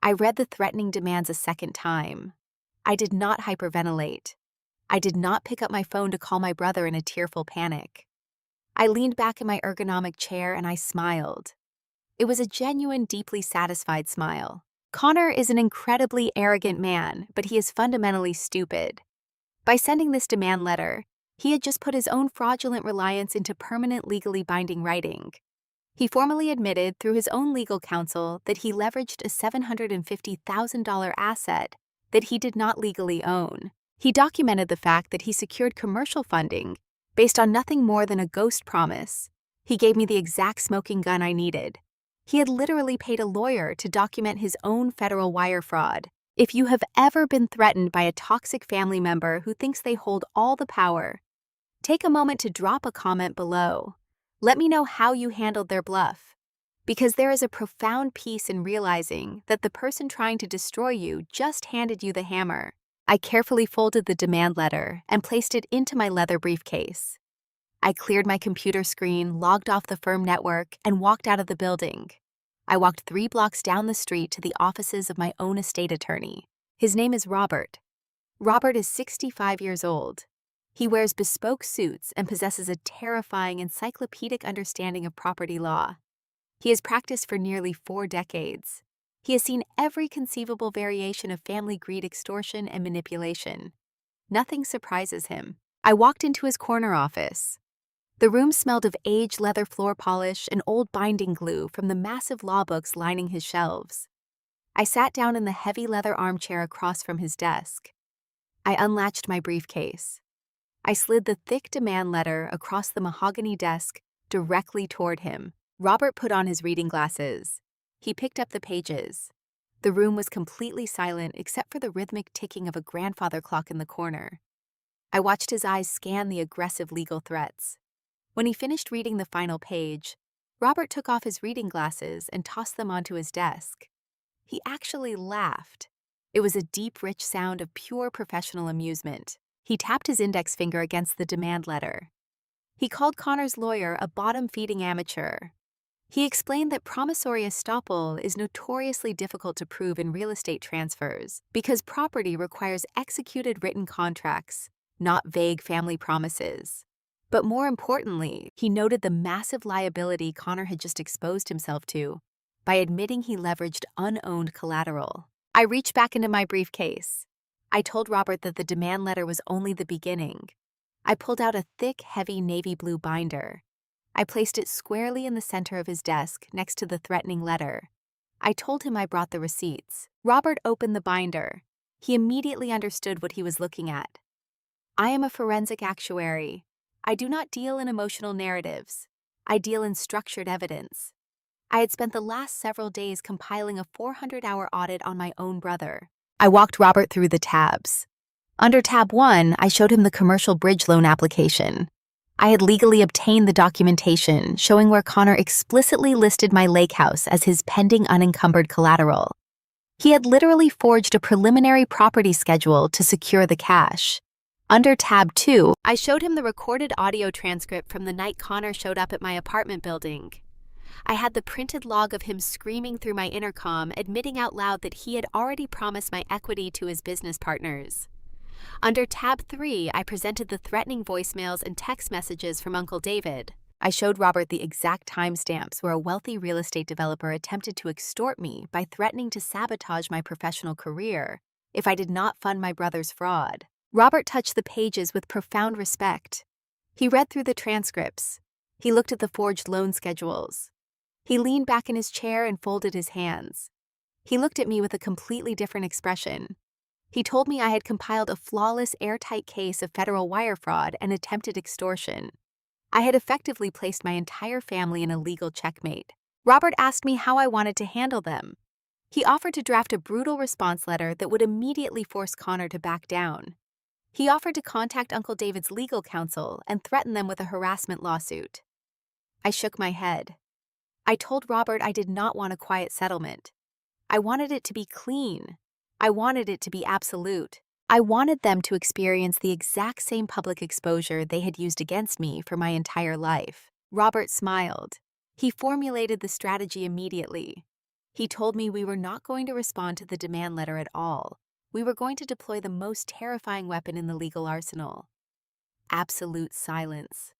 I read the threatening demands a second time. I did not hyperventilate. I did not pick up my phone to call my brother in a tearful panic. I leaned back in my ergonomic chair and I smiled. It was a genuine, deeply satisfied smile. Connor is an incredibly arrogant man, but he is fundamentally stupid. By sending this demand letter, He had just put his own fraudulent reliance into permanent legally binding writing. He formally admitted through his own legal counsel that he leveraged a $750,000 asset that he did not legally own. He documented the fact that he secured commercial funding based on nothing more than a ghost promise. He gave me the exact smoking gun I needed. He had literally paid a lawyer to document his own federal wire fraud. If you have ever been threatened by a toxic family member who thinks they hold all the power, take a moment to drop a comment below. Let me know how you handled their bluff. Because there is a profound peace in realizing that the person trying to destroy you just handed you the hammer. I carefully folded the demand letter and placed it into my leather briefcase. I cleared my computer screen, logged off the firm network, and walked out of the building. I walked 3 blocks down the street to the offices of my own estate attorney. His name is Robert. Robert is 65 years old. He wears bespoke suits and possesses a terrifying encyclopedic understanding of property law. He has practiced for nearly 4 decades. He has seen every conceivable variation of family greed, extortion, and manipulation. Nothing surprises him. I walked into his corner office. The room smelled of aged leather floor polish and old binding glue from the massive law books lining his shelves. I sat down in the heavy leather armchair across from his desk. I unlatched my briefcase. I slid the thick demand letter across the mahogany desk directly toward him. Robert put on his reading glasses. He picked up the pages. The room was completely silent except for the rhythmic ticking of a grandfather clock in the corner. I watched his eyes scan the aggressive legal threats. When he finished reading the final page, Robert took off his reading glasses and tossed them onto his desk. He actually laughed. It was a deep, rich sound of pure professional amusement. He tapped his index finger against the demand letter. He called Connor's lawyer a bottom-feeding amateur. He explained that promissory estoppel is notoriously difficult to prove in real estate transfers because property requires executed written contracts, not vague family promises. But more importantly, he noted the massive liability Connor had just exposed himself to by admitting he leveraged unowned collateral. I reached back into my briefcase. I told Robert that the demand letter was only the beginning. I pulled out a thick, heavy navy blue binder. I placed it squarely in the center of his desk next to the threatening letter. I told him I brought the receipts. Robert opened the binder. He immediately understood what he was looking at. I am a forensic actuary. I do not deal in emotional narratives. I deal in structured evidence. I had spent the last several days compiling a 400-hour audit on my own brother. I walked Robert through the tabs. Under tab 1, I showed him the commercial bridge loan application. I had legally obtained the documentation showing where Connor explicitly listed my lake house as his pending unencumbered collateral. He had literally forged a preliminary property schedule to secure the cash. Under tab 2, I showed him the recorded audio transcript from the night Connor showed up at my apartment building. I had the printed log of him screaming through my intercom, admitting out loud that he had already promised my equity to his business partners. Under tab 3, I presented the threatening voicemails and text messages from Uncle David. I showed Robert the exact timestamps where a wealthy real estate developer attempted to extort me by threatening to sabotage my professional career if I did not fund my brother's fraud. Robert touched the pages with profound respect. He read through the transcripts. He looked at the forged loan schedules. He leaned back in his chair and folded his hands. He looked at me with a completely different expression. He told me I had compiled a flawless, airtight case of federal wire fraud and attempted extortion. I had effectively placed my entire family in a legal checkmate. Robert asked me how I wanted to handle them. He offered to draft a brutal response letter that would immediately force Connor to back down. He offered to contact Uncle David's legal counsel and threaten them with a harassment lawsuit. I shook my head. I told Robert I did not want a quiet settlement. I wanted it to be clean. I wanted it to be absolute. I wanted them to experience the exact same public exposure they had used against me for my entire life. Robert smiled. He formulated the strategy immediately. He told me we were not going to respond to the demand letter at all. We were going to deploy the most terrifying weapon in the legal arsenal: absolute silence.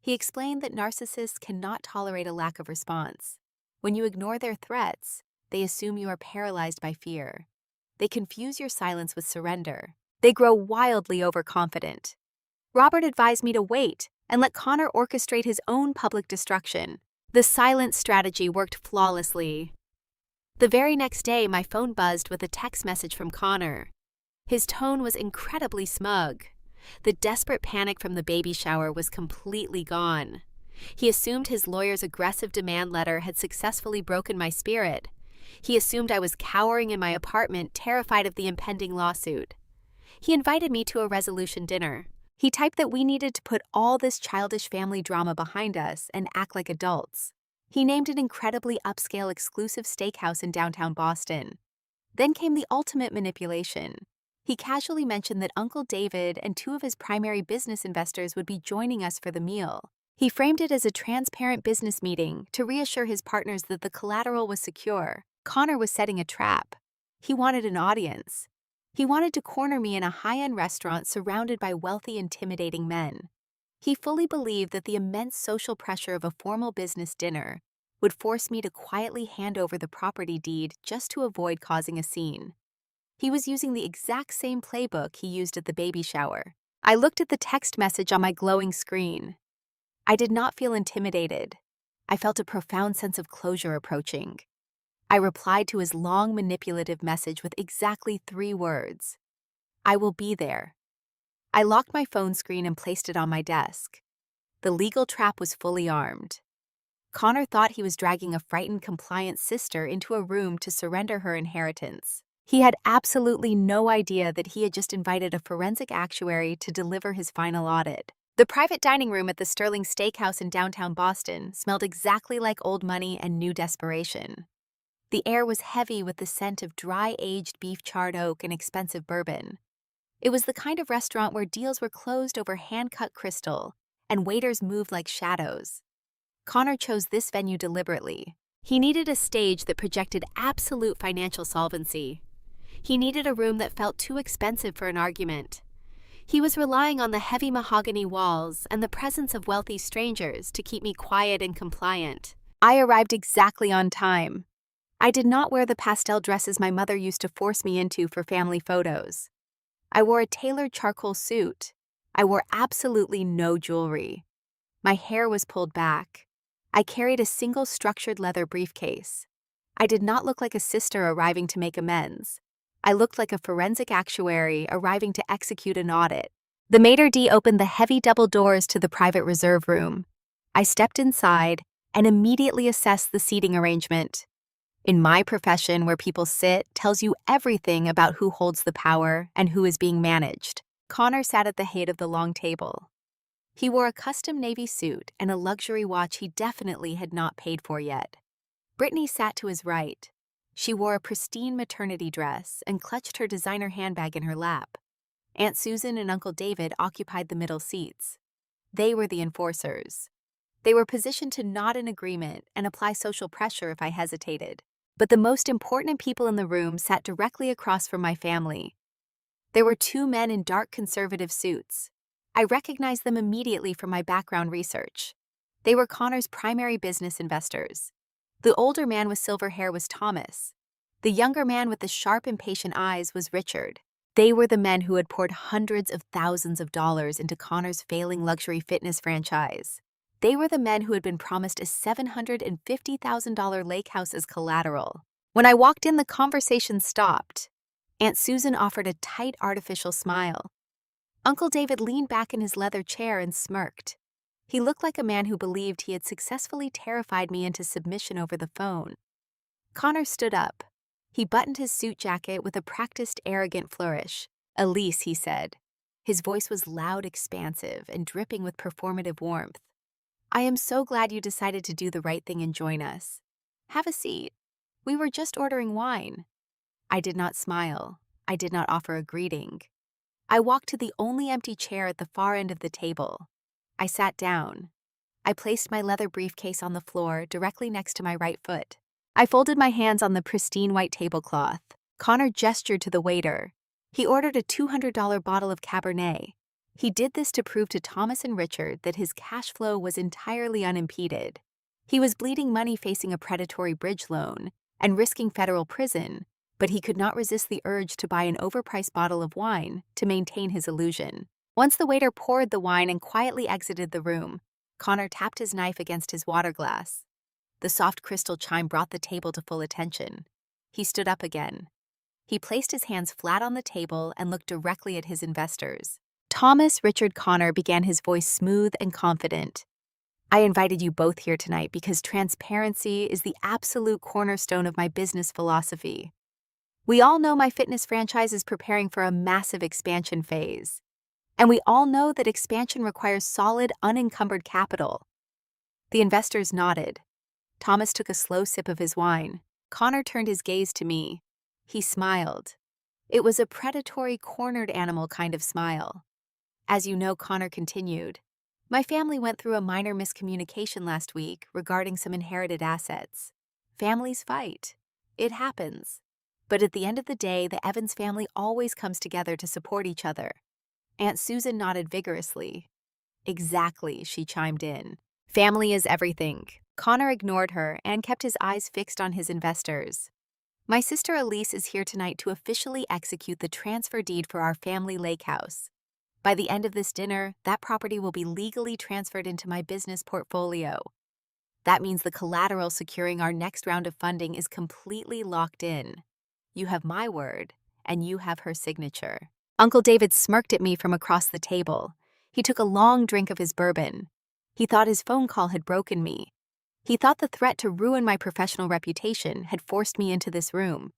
He explained that narcissists cannot tolerate a lack of response. When you ignore their threats, they assume you are paralyzed by fear. They confuse your silence with surrender. They grow wildly overconfident. Robert advised me to wait and let Connor orchestrate his own public destruction. The silent strategy worked flawlessly. The very next day, my phone buzzed with a text message from Connor. His tone was incredibly smug. The desperate panic from the baby shower was completely gone. He assumed his lawyer's aggressive demand letter had successfully broken my spirit. He assumed I was cowering in my apartment, terrified of the impending lawsuit. He invited me to a resolution dinner. He typed that we needed to put all this childish family drama behind us and act like adults. He named an incredibly upscale exclusive steakhouse in downtown Boston. Then came the ultimate manipulation. He casually mentioned that Uncle David and two of his primary business investors would be joining us for the meal. He framed it as a transparent business meeting to reassure his partners that the collateral was secure. Connor was setting a trap. He wanted an audience. He wanted to corner me in a high-end restaurant surrounded by wealthy, intimidating men. He fully believed that the immense social pressure of a formal business dinner would force me to quietly hand over the property deed just to avoid causing a scene. He was using the exact same playbook he used at the baby shower. I looked at the text message on my glowing screen. I did not feel intimidated. I felt a profound sense of closure approaching. I replied to his long, manipulative message with exactly 3 words. I will be there. I locked my phone screen and placed it on my desk. The legal trap was fully armed. Connor thought he was dragging a frightened, compliant sister into a room to surrender her inheritance. He had absolutely no idea that he had just invited a forensic actuary to deliver his final audit. The private dining room at the Sterling Steakhouse in downtown Boston smelled exactly like old money and new desperation. The air was heavy with the scent of dry-aged beef charred oak and expensive bourbon. It was the kind of restaurant where deals were closed over hand-cut crystal and waiters moved like shadows. Connor chose this venue deliberately. He needed a stage that projected absolute financial solvency. He needed a room that felt too expensive for an argument. He was relying on the heavy mahogany walls and the presence of wealthy strangers to keep me quiet and compliant. I arrived exactly on time. I did not wear the pastel dresses my mother used to force me into for family photos. I wore a tailored charcoal suit. I wore absolutely no jewelry. My hair was pulled back. I carried a single structured leather briefcase. I did not look like a sister arriving to make amends. I looked like a forensic actuary arriving to execute an audit. The maitre d' opened the heavy double doors to the private reserve room. I stepped inside and immediately assessed the seating arrangement. In my profession, where people sit tells you everything about who holds the power and who is being managed. Connor sat at the head of the long table. He wore a custom navy suit and a luxury watch he definitely had not paid for yet. Brittany sat to his right. She wore a pristine maternity dress and clutched her designer handbag in her lap. Aunt Susan and Uncle David occupied the middle seats. They were the enforcers. They were positioned to nod in agreement and apply social pressure if I hesitated. But the most important people in the room sat directly across from my family. There were 2 men in dark conservative suits. I recognized them immediately from my background research. They were Connor's primary business investors. The older man with silver hair was Thomas. The younger man with the sharp, impatient eyes was Richard. They were the men who had poured hundreds of thousands of dollars into Connor's failing luxury fitness franchise. They were the men who had been promised a $750,000 lake house as collateral. When I walked in, the conversation stopped. Aunt Susan offered a tight, artificial smile. Uncle David leaned back in his leather chair and smirked. He looked like a man who believed he had successfully terrified me into submission over the phone. Connor stood up. He buttoned his suit jacket with a practiced, arrogant flourish. "Elise," he said. His voice was loud, expansive, and dripping with performative warmth. "I am so glad you decided to do the right thing and join us. Have a seat. We were just ordering wine." I did not smile. I did not offer a greeting. I walked to the only empty chair at the far end of the table. I sat down. I placed my leather briefcase on the floor directly next to my right foot. I folded my hands on the pristine white tablecloth. Connor gestured to the waiter. He ordered a $200 bottle of Cabernet. He did this to prove to Thomas and Richard that his cash flow was entirely unimpeded. He was bleeding money facing a predatory bridge loan and risking federal prison, but he could not resist the urge to buy an overpriced bottle of wine to maintain his illusion. Once the waiter poured the wine and quietly exited the room, Connor tapped his knife against his water glass. The soft crystal chime brought the table to full attention. He stood up again. He placed his hands flat on the table and looked directly at his investors. Thomas Richard Connor began, his voice smooth and confident. I invited you both here tonight because transparency is the absolute cornerstone of my business philosophy. We all know my fitness franchise is preparing for a massive expansion phase. And we all know that expansion requires solid, unencumbered capital. The investors nodded. Thomas took a slow sip of his wine. Connor turned his gaze to me. He smiled. It was a predatory, cornered animal kind of smile. As you know, Connor continued, my family went through a minor miscommunication last week regarding some inherited assets. Families fight. It happens. But at the end of the day, the Evans family always comes together to support each other. Aunt Susan nodded vigorously. Exactly, she chimed in. Family is everything. Connor ignored her and kept his eyes fixed on his investors. My sister Elise is here tonight to officially execute the transfer deed for our family lake house. By the end of this dinner, that property will be legally transferred into my business portfolio. That means the collateral securing our next round of funding is completely locked in. You have my word, and you have her signature. Uncle David smirked at me from across the table. He took a long drink of his bourbon. He thought his phone call had broken me. He thought the threat to ruin my professional reputation had forced me into this room.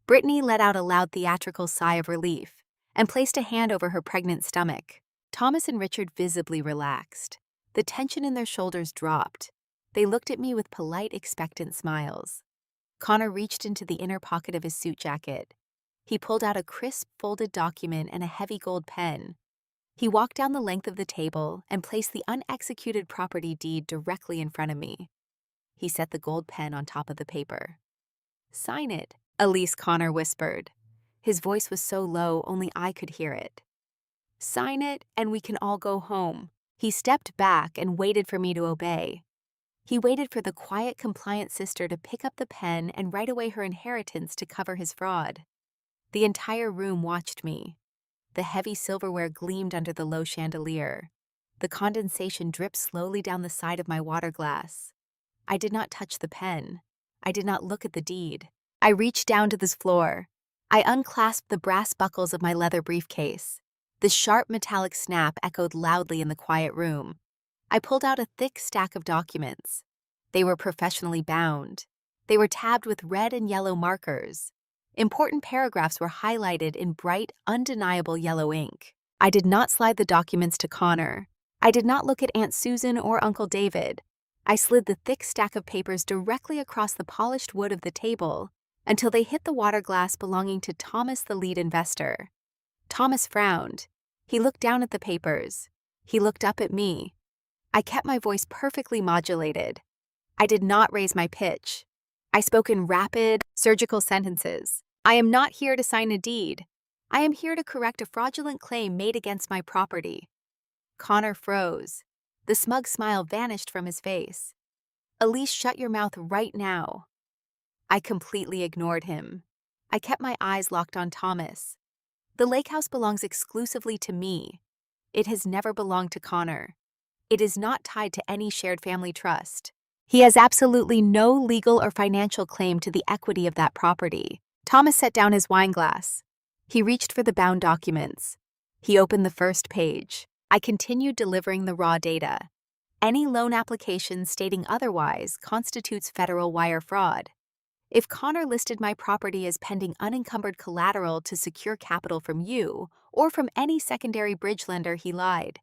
Brittany let out a loud theatrical sigh of relief and placed a hand over her pregnant stomach. Thomas and Richard visibly relaxed. The tension in their shoulders dropped. They looked at me with polite, expectant smiles. Connor reached into the inner pocket of his suit jacket. He pulled out a crisp, folded document and a heavy gold pen. He walked down the length of the table and placed the unexecuted property deed directly in front of me. He set the gold pen on top of the paper. Sign it, Elise, Connor whispered. His voice was so low only I could hear it. Sign it and we can all go home. He stepped back and waited for me to obey. He waited for the quiet, compliant sister to pick up the pen and write away her inheritance to cover his fraud. The entire room watched me. The heavy silverware gleamed under the low chandelier. The condensation dripped slowly down the side of my water glass. I did not touch the pen. I did not look at the deed. I reached down to the floor. I unclasped the brass buckles of my leather briefcase. The sharp metallic snap echoed loudly in the quiet room. I pulled out a thick stack of documents. They were professionally bound. They were tabbed with red and yellow markers. Important paragraphs were highlighted in bright, undeniable yellow ink. I did not slide the documents to Connor. I did not look at Aunt Susan or Uncle David. I slid the thick stack of papers directly across the polished wood of the table until they hit the water glass belonging to Thomas, the lead investor. Thomas frowned. He looked down at the papers. He looked up at me. I kept my voice perfectly modulated. I did not raise my pitch. I spoke in rapid, surgical sentences. I am not here to sign a deed. I am here to correct a fraudulent claim made against my property. Connor froze. The smug smile vanished from his face. Elise, shut your mouth right now. I completely ignored him. I kept my eyes locked on Thomas. The lake house belongs exclusively to me. It has never belonged to Connor. It is not tied to any shared family trust. He has absolutely no legal or financial claim to the equity of that property. Thomas set down his wine glass. He reached for the bound documents. He opened the first page. I continued delivering the raw data. Any loan application stating otherwise constitutes federal wire fraud. If Connor listed my property as pending unencumbered collateral to secure capital from you or from any secondary bridge lender, he lied.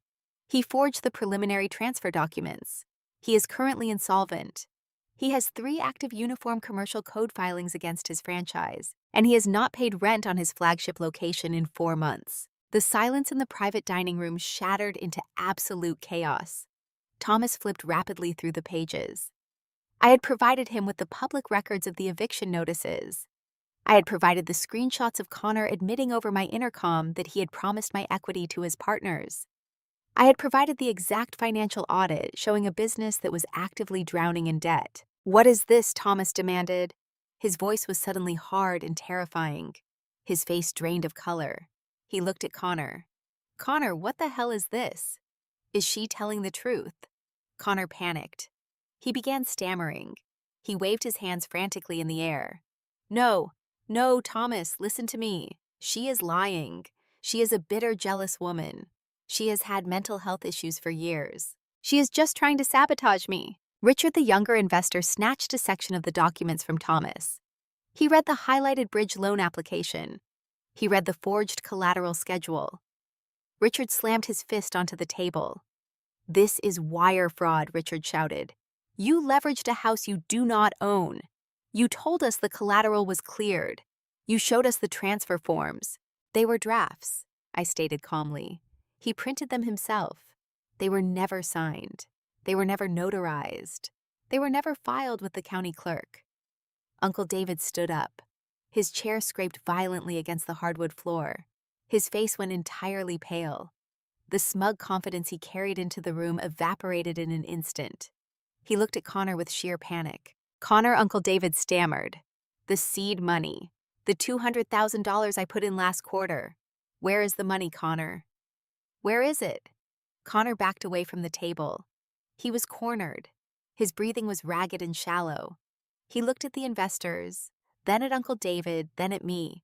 He forged the preliminary transfer documents. He is currently insolvent. He has 3 active Uniform Commercial Code filings against his franchise, and he has not paid rent on his flagship location in 4 months. The silence in the private dining room shattered into absolute chaos. Thomas flipped rapidly through the pages. I had provided him with the public records of the eviction notices. I had provided the screenshots of Connor admitting over my intercom that he had promised my equity to his partners. I had provided the exact financial audit showing a business that was actively drowning in debt. What is this? Thomas demanded. His voice was suddenly hard and terrifying. His face drained of color. He looked at Connor. "Connor, what the hell is this? Is she telling the truth?" Connor panicked. He began stammering. He waved his hands frantically in the air. "No, no, Thomas, listen to me. She is lying. She is a bitter, jealous woman. She has had mental health issues for years. She is just trying to sabotage me." Richard, the younger investor, snatched a section of the documents from Thomas. He read the highlighted bridge loan application. He read the forged collateral schedule. Richard slammed his fist onto the table. "This is wire fraud," Richard shouted. "You leveraged a house you do not own. You told us the collateral was cleared. You showed us the transfer forms. They were drafts," I stated calmly. "He printed them himself. They were never signed. They were never notarized. They were never filed with the county clerk." Uncle David stood up. His chair scraped violently against the hardwood floor. His face went entirely pale. The smug confidence he carried into the room evaporated in an instant. He looked at Connor with sheer panic. "Connor," Uncle David stammered. "The seed money. The $200,000 I put in last quarter. Where is the money, Connor? Where is it?" Connor backed away from the table. He was cornered. His breathing was ragged and shallow. He looked at the investors, then at Uncle David, then at me.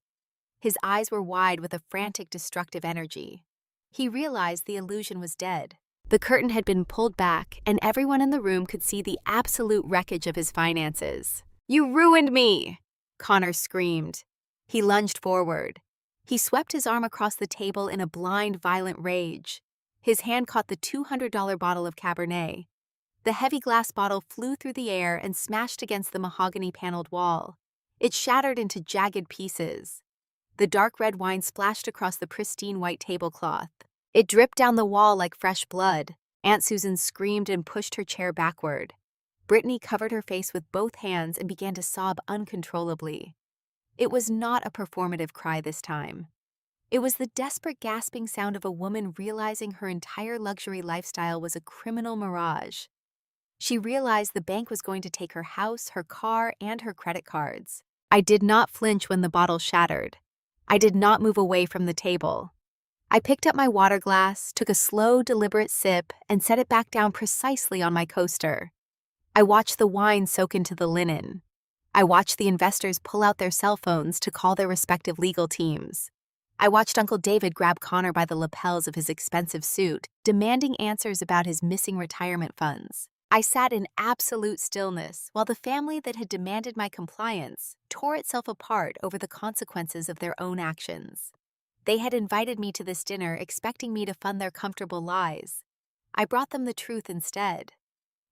His eyes were wide with a frantic, destructive energy. He realized the illusion was dead. The curtain had been pulled back, and everyone in the room could see the absolute wreckage of his finances. "You ruined me!" Connor screamed. He lunged forward. He swept his arm across the table in a blind, violent rage. His hand caught the $200 bottle of Cabernet. The heavy glass bottle flew through the air and smashed against the mahogany-paneled wall. It shattered into jagged pieces. The dark red wine splashed across the pristine white tablecloth. It dripped down the wall like fresh blood. Aunt Susan screamed and pushed her chair backward. Brittany covered her face with both hands and began to sob uncontrollably. It was not a performative cry this time. It was the desperate gasping sound of a woman realizing her entire luxury lifestyle was a criminal mirage. She realized the bank was going to take her house, her car, and her credit cards. I did not flinch when the bottle shattered. I did not move away from the table. I picked up my water glass, took a slow, deliberate sip, and set it back down precisely on my coaster. I watched the wine soak into the linen. I watched the investors pull out their cell phones to call their respective legal teams. I watched Uncle David grab Connor by the lapels of his expensive suit, demanding answers about his missing retirement funds. I sat in absolute stillness while the family that had demanded my compliance tore itself apart over the consequences of their own actions. They had invited me to this dinner expecting me to fund their comfortable lies. I brought them the truth instead.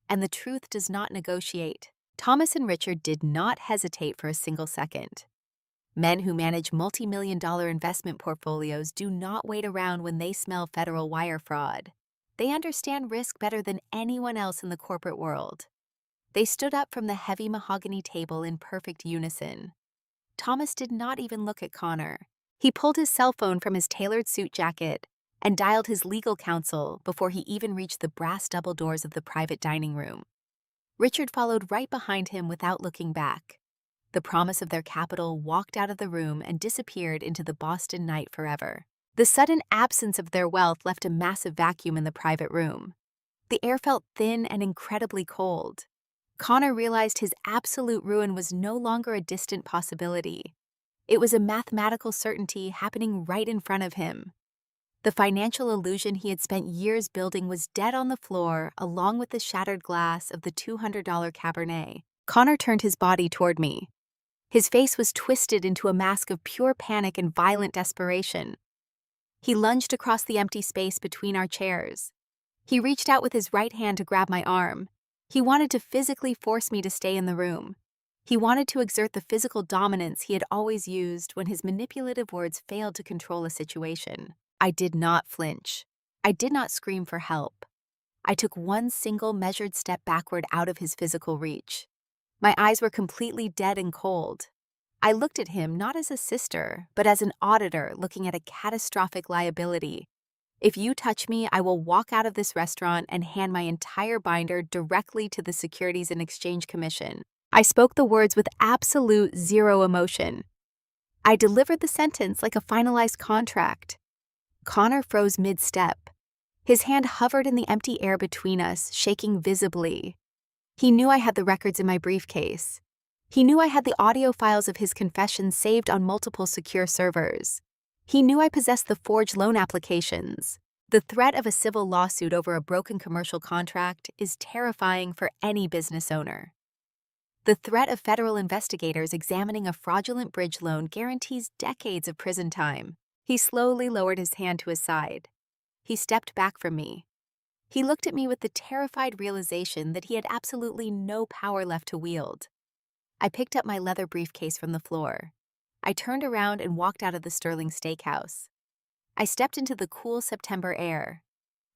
And the truth does not negotiate. Thomas and Richard did not hesitate for a single second. Men who manage multi-million-dollar investment portfolios do not wait around when they smell federal wire fraud. They understand risk better than anyone else in the corporate world. They stood up from the heavy mahogany table in perfect unison. Thomas did not even look at Connor. He pulled his cell phone from his tailored suit jacket and dialed his legal counsel before he even reached the brass double doors of the private dining room. Richard followed right behind him without looking back. The promise of their capital walked out of the room and disappeared into the Boston night forever. The sudden absence of their wealth left a massive vacuum in the private room. The air felt thin and incredibly cold. Connor realized his absolute ruin was no longer a distant possibility. It was a mathematical certainty happening right in front of him. The financial illusion he had spent years building was dead on the floor, along with the shattered glass of the $200 Cabernet. Connor turned his body toward me. His face was twisted into a mask of pure panic and violent desperation. He lunged across the empty space between our chairs. He reached out with his right hand to grab my arm. He wanted to physically force me to stay in the room. He wanted to exert the physical dominance he had always used when his manipulative words failed to control a situation. I did not flinch. I did not scream for help. I took one single measured step backward out of his physical reach. My eyes were completely dead and cold. I looked at him not as a sister, but as an auditor looking at a catastrophic liability. If you touch me, I will walk out of this restaurant and hand my entire binder directly to the Securities and Exchange Commission. I spoke the words with absolute zero emotion. I delivered the sentence like a finalized contract. Connor froze mid-step. His hand hovered in the empty air between us, shaking visibly. He knew I had the records in my briefcase. He knew I had the audio files of his confession saved on multiple secure servers. He knew I possessed the forged loan applications. The threat of a civil lawsuit over a broken commercial contract is terrifying for any business owner. The threat of federal investigators examining a fraudulent bridge loan guarantees decades of prison time. He slowly lowered his hand to his side. He stepped back from me. He looked at me with the terrified realization that he had absolutely no power left to wield. I picked up my leather briefcase from the floor. I turned around and walked out of the Sterling Steakhouse. I stepped into the cool September air.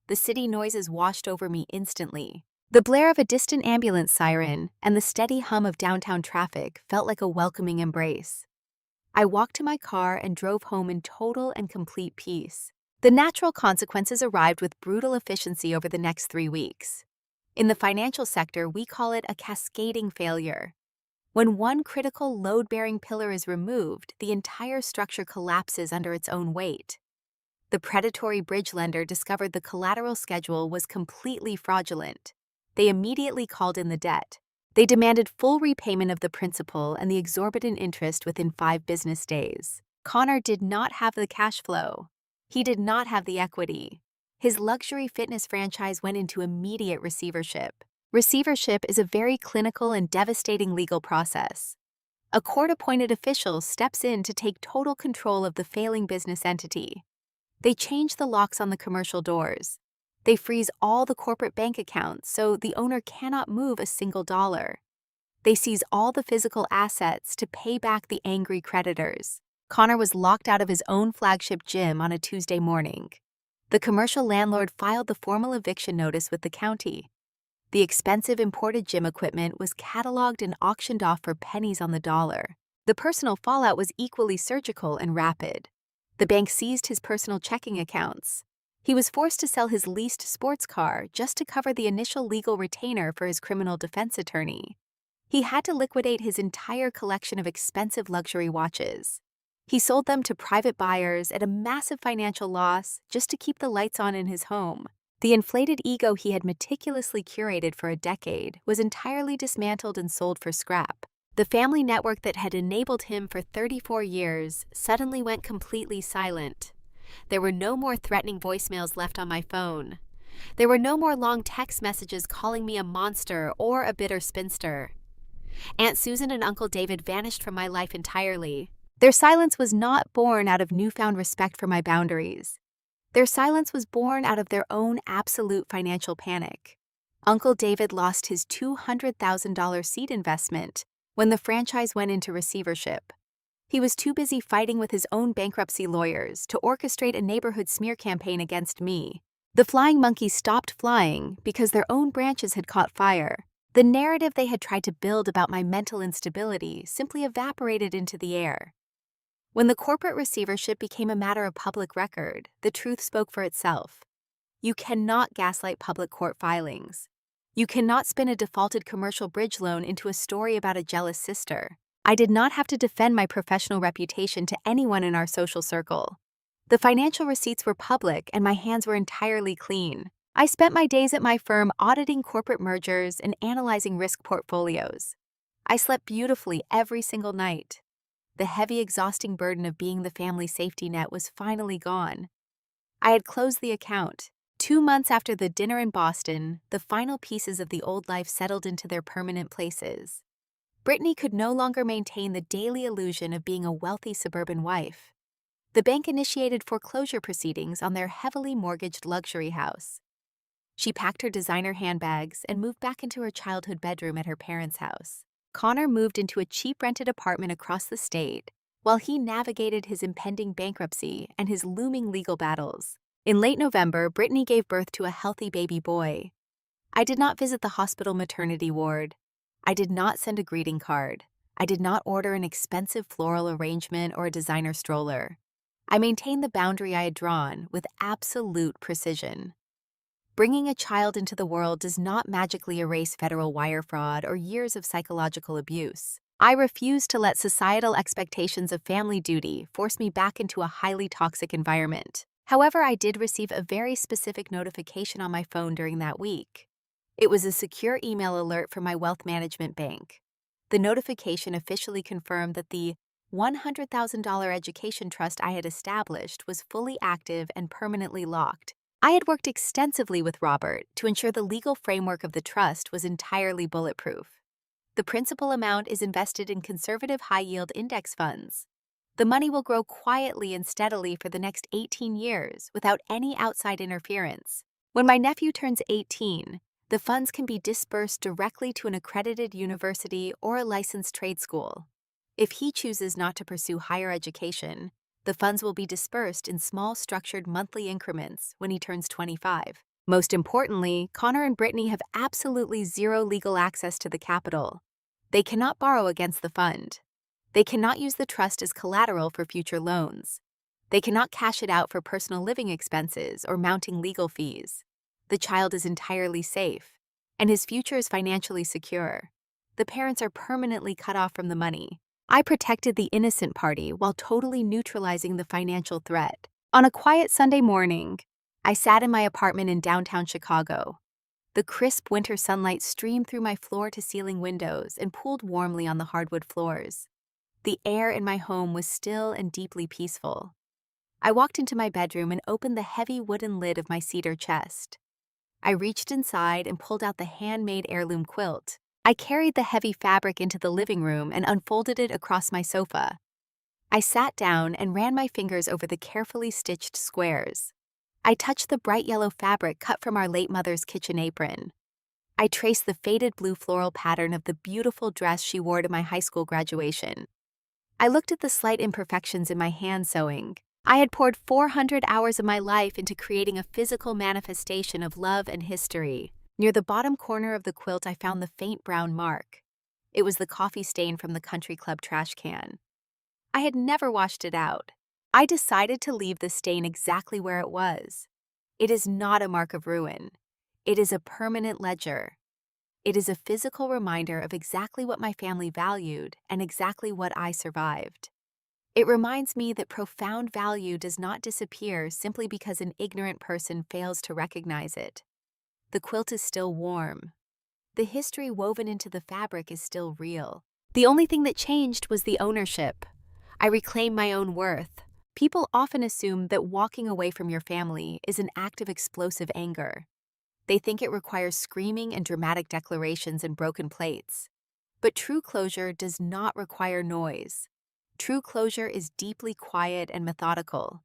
The city noises washed over me instantly. The blare of a distant ambulance siren and the steady hum of downtown traffic felt like a welcoming embrace. I walked to my car and drove home in total and complete peace. The natural consequences arrived with brutal efficiency over the next 3 weeks. In the financial sector, we call it a cascading failure. When one critical load-bearing pillar is removed, the entire structure collapses under its own weight. The predatory bridge lender discovered the collateral schedule was completely fraudulent. They immediately called in the debt. They demanded full repayment of the principal and the exorbitant interest within 5 business days. Connor did not have the cash flow. He did not have the equity. His luxury fitness franchise went into immediate receivership. Receivership is a very clinical and devastating legal process. A court-appointed official steps in to take total control of the failing business entity. They change the locks on the commercial doors. They freeze all the corporate bank accounts so the owner cannot move a single dollar. They seize all the physical assets to pay back the angry creditors. Connor was locked out of his own flagship gym on a Tuesday morning. The commercial landlord filed the formal eviction notice with the county. The expensive imported gym equipment was cataloged and auctioned off for pennies on the dollar. The personal fallout was equally surgical and rapid. The bank seized his personal checking accounts. He was forced to sell his leased sports car just to cover the initial legal retainer for his criminal defense attorney. He had to liquidate his entire collection of expensive luxury watches. He sold them to private buyers at a massive financial loss just to keep the lights on in his home. The inflated ego he had meticulously curated for a decade was entirely dismantled and sold for scrap. The family network that had enabled him for 34 years suddenly went completely silent. There were no more threatening voicemails left on my phone. There were no more long text messages calling me a monster or a bitter spinster. Aunt Susan and Uncle David vanished from my life entirely. Their silence was not born out of newfound respect for my boundaries. Their silence was born out of their own absolute financial panic. Uncle David lost his $200,000 seed investment when the franchise went into receivership. He was too busy fighting with his own bankruptcy lawyers to orchestrate a neighborhood smear campaign against me. The flying monkeys stopped flying because their own branches had caught fire. The narrative they had tried to build about my mental instability simply evaporated into the air. When the corporate receivership became a matter of public record, the truth spoke for itself. You cannot gaslight public court filings. You cannot spin a defaulted commercial bridge loan into a story about a jealous sister. I did not have to defend my professional reputation to anyone in our social circle. The financial receipts were public and my hands were entirely clean. I spent my days at my firm auditing corporate mergers and analyzing risk portfolios. I slept beautifully every single night. The heavy, exhausting burden of being the family safety net was finally gone. I had closed the account. 2 months after the dinner in Boston, the final pieces of the old life settled into their permanent places. Brittany could no longer maintain the daily illusion of being a wealthy suburban wife. The bank initiated foreclosure proceedings on their heavily mortgaged luxury house. She packed her designer handbags and moved back into her childhood bedroom at her parents' house. Connor moved into a cheap rented apartment across the state while he navigated his impending bankruptcy and his looming legal battles. In late November, Brittany gave birth to a healthy baby boy. I did not visit the hospital maternity ward. I did not send a greeting card. I did not order an expensive floral arrangement or a designer stroller. I maintained the boundary I had drawn with absolute precision. Bringing a child into the world does not magically erase federal wire fraud or years of psychological abuse. I refused to let societal expectations of family duty force me back into a highly toxic environment. However, I did receive a very specific notification on my phone during that week. It was a secure email alert from my wealth management bank. The notification officially confirmed that the $100,000 education trust I had established was fully active and permanently locked. I had worked extensively with Robert to ensure the legal framework of the trust was entirely bulletproof. The principal amount is invested in conservative high-yield index funds. The money will grow quietly and steadily for the next 18 years without any outside interference. When my nephew turns 18, the funds can be disbursed directly to an accredited university or a licensed trade school. If he chooses not to pursue higher education, the funds will be dispersed in small structured monthly increments when he turns 25. Most importantly, Connor and Brittany have absolutely zero legal access to the capital. They cannot borrow against the fund. They cannot use the trust as collateral for future loans. They cannot cash it out for personal living expenses or mounting legal fees. The child is entirely safe, and his future is financially secure. The parents are permanently cut off from the money. I protected the innocent party while totally neutralizing the financial threat. On a quiet Sunday morning, I sat in my apartment in downtown Chicago. The crisp winter sunlight streamed through my floor-to-ceiling windows and pooled warmly on the hardwood floors. The air in my home was still and deeply peaceful. I walked into my bedroom and opened the heavy wooden lid of my cedar chest. I reached inside and pulled out the handmade heirloom quilt. I carried the heavy fabric into the living room and unfolded it across my sofa. I sat down and ran my fingers over the carefully stitched squares. I touched the bright yellow fabric cut from our late mother's kitchen apron. I traced the faded blue floral pattern of the beautiful dress she wore to my high school graduation. I looked at the slight imperfections in my hand sewing. I had poured 400 hours of my life into creating a physical manifestation of love and history. Near the bottom corner of the quilt, I found the faint brown mark. It was the coffee stain from the country club trash can. I had never washed it out. I decided to leave the stain exactly where it was. It is not a mark of ruin. It is a permanent ledger. It is a physical reminder of exactly what my family valued and exactly what I survived. It reminds me that profound value does not disappear simply because an ignorant person fails to recognize it. The quilt is still warm. The history woven into the fabric is still real. The only thing that changed was the ownership. I reclaimed my own worth. People often assume that walking away from your family is an act of explosive anger. They think it requires screaming and dramatic declarations and broken plates. But true closure does not require noise. True closure is deeply quiet and methodical.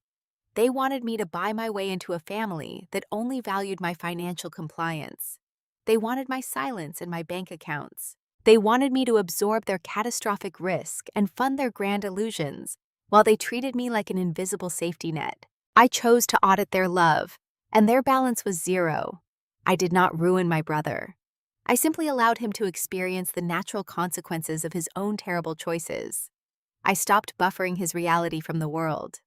They wanted me to buy my way into a family that only valued my financial compliance. They wanted my silence and my bank accounts. They wanted me to absorb their catastrophic risk and fund their grand illusions, while they treated me like an invisible safety net. I chose to audit their love, and their balance was zero. I did not ruin my brother. I simply allowed him to experience the natural consequences of his own terrible choices. I stopped buffering his reality from the world.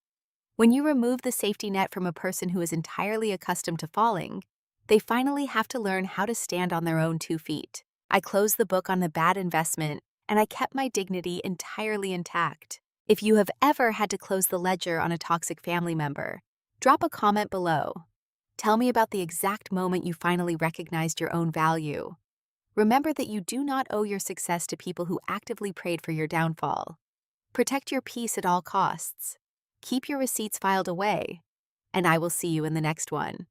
When you remove the safety net from a person who is entirely accustomed to falling, they finally have to learn how to stand on their own 2 feet. I closed the book on the bad investment, and I kept my dignity entirely intact. If you have ever had to close the ledger on a toxic family member, drop a comment below. Tell me about the exact moment you finally recognized your own value. Remember that you do not owe your success to people who actively prayed for your downfall. Protect your peace at all costs. Keep your receipts filed away, and I will see you in the next one.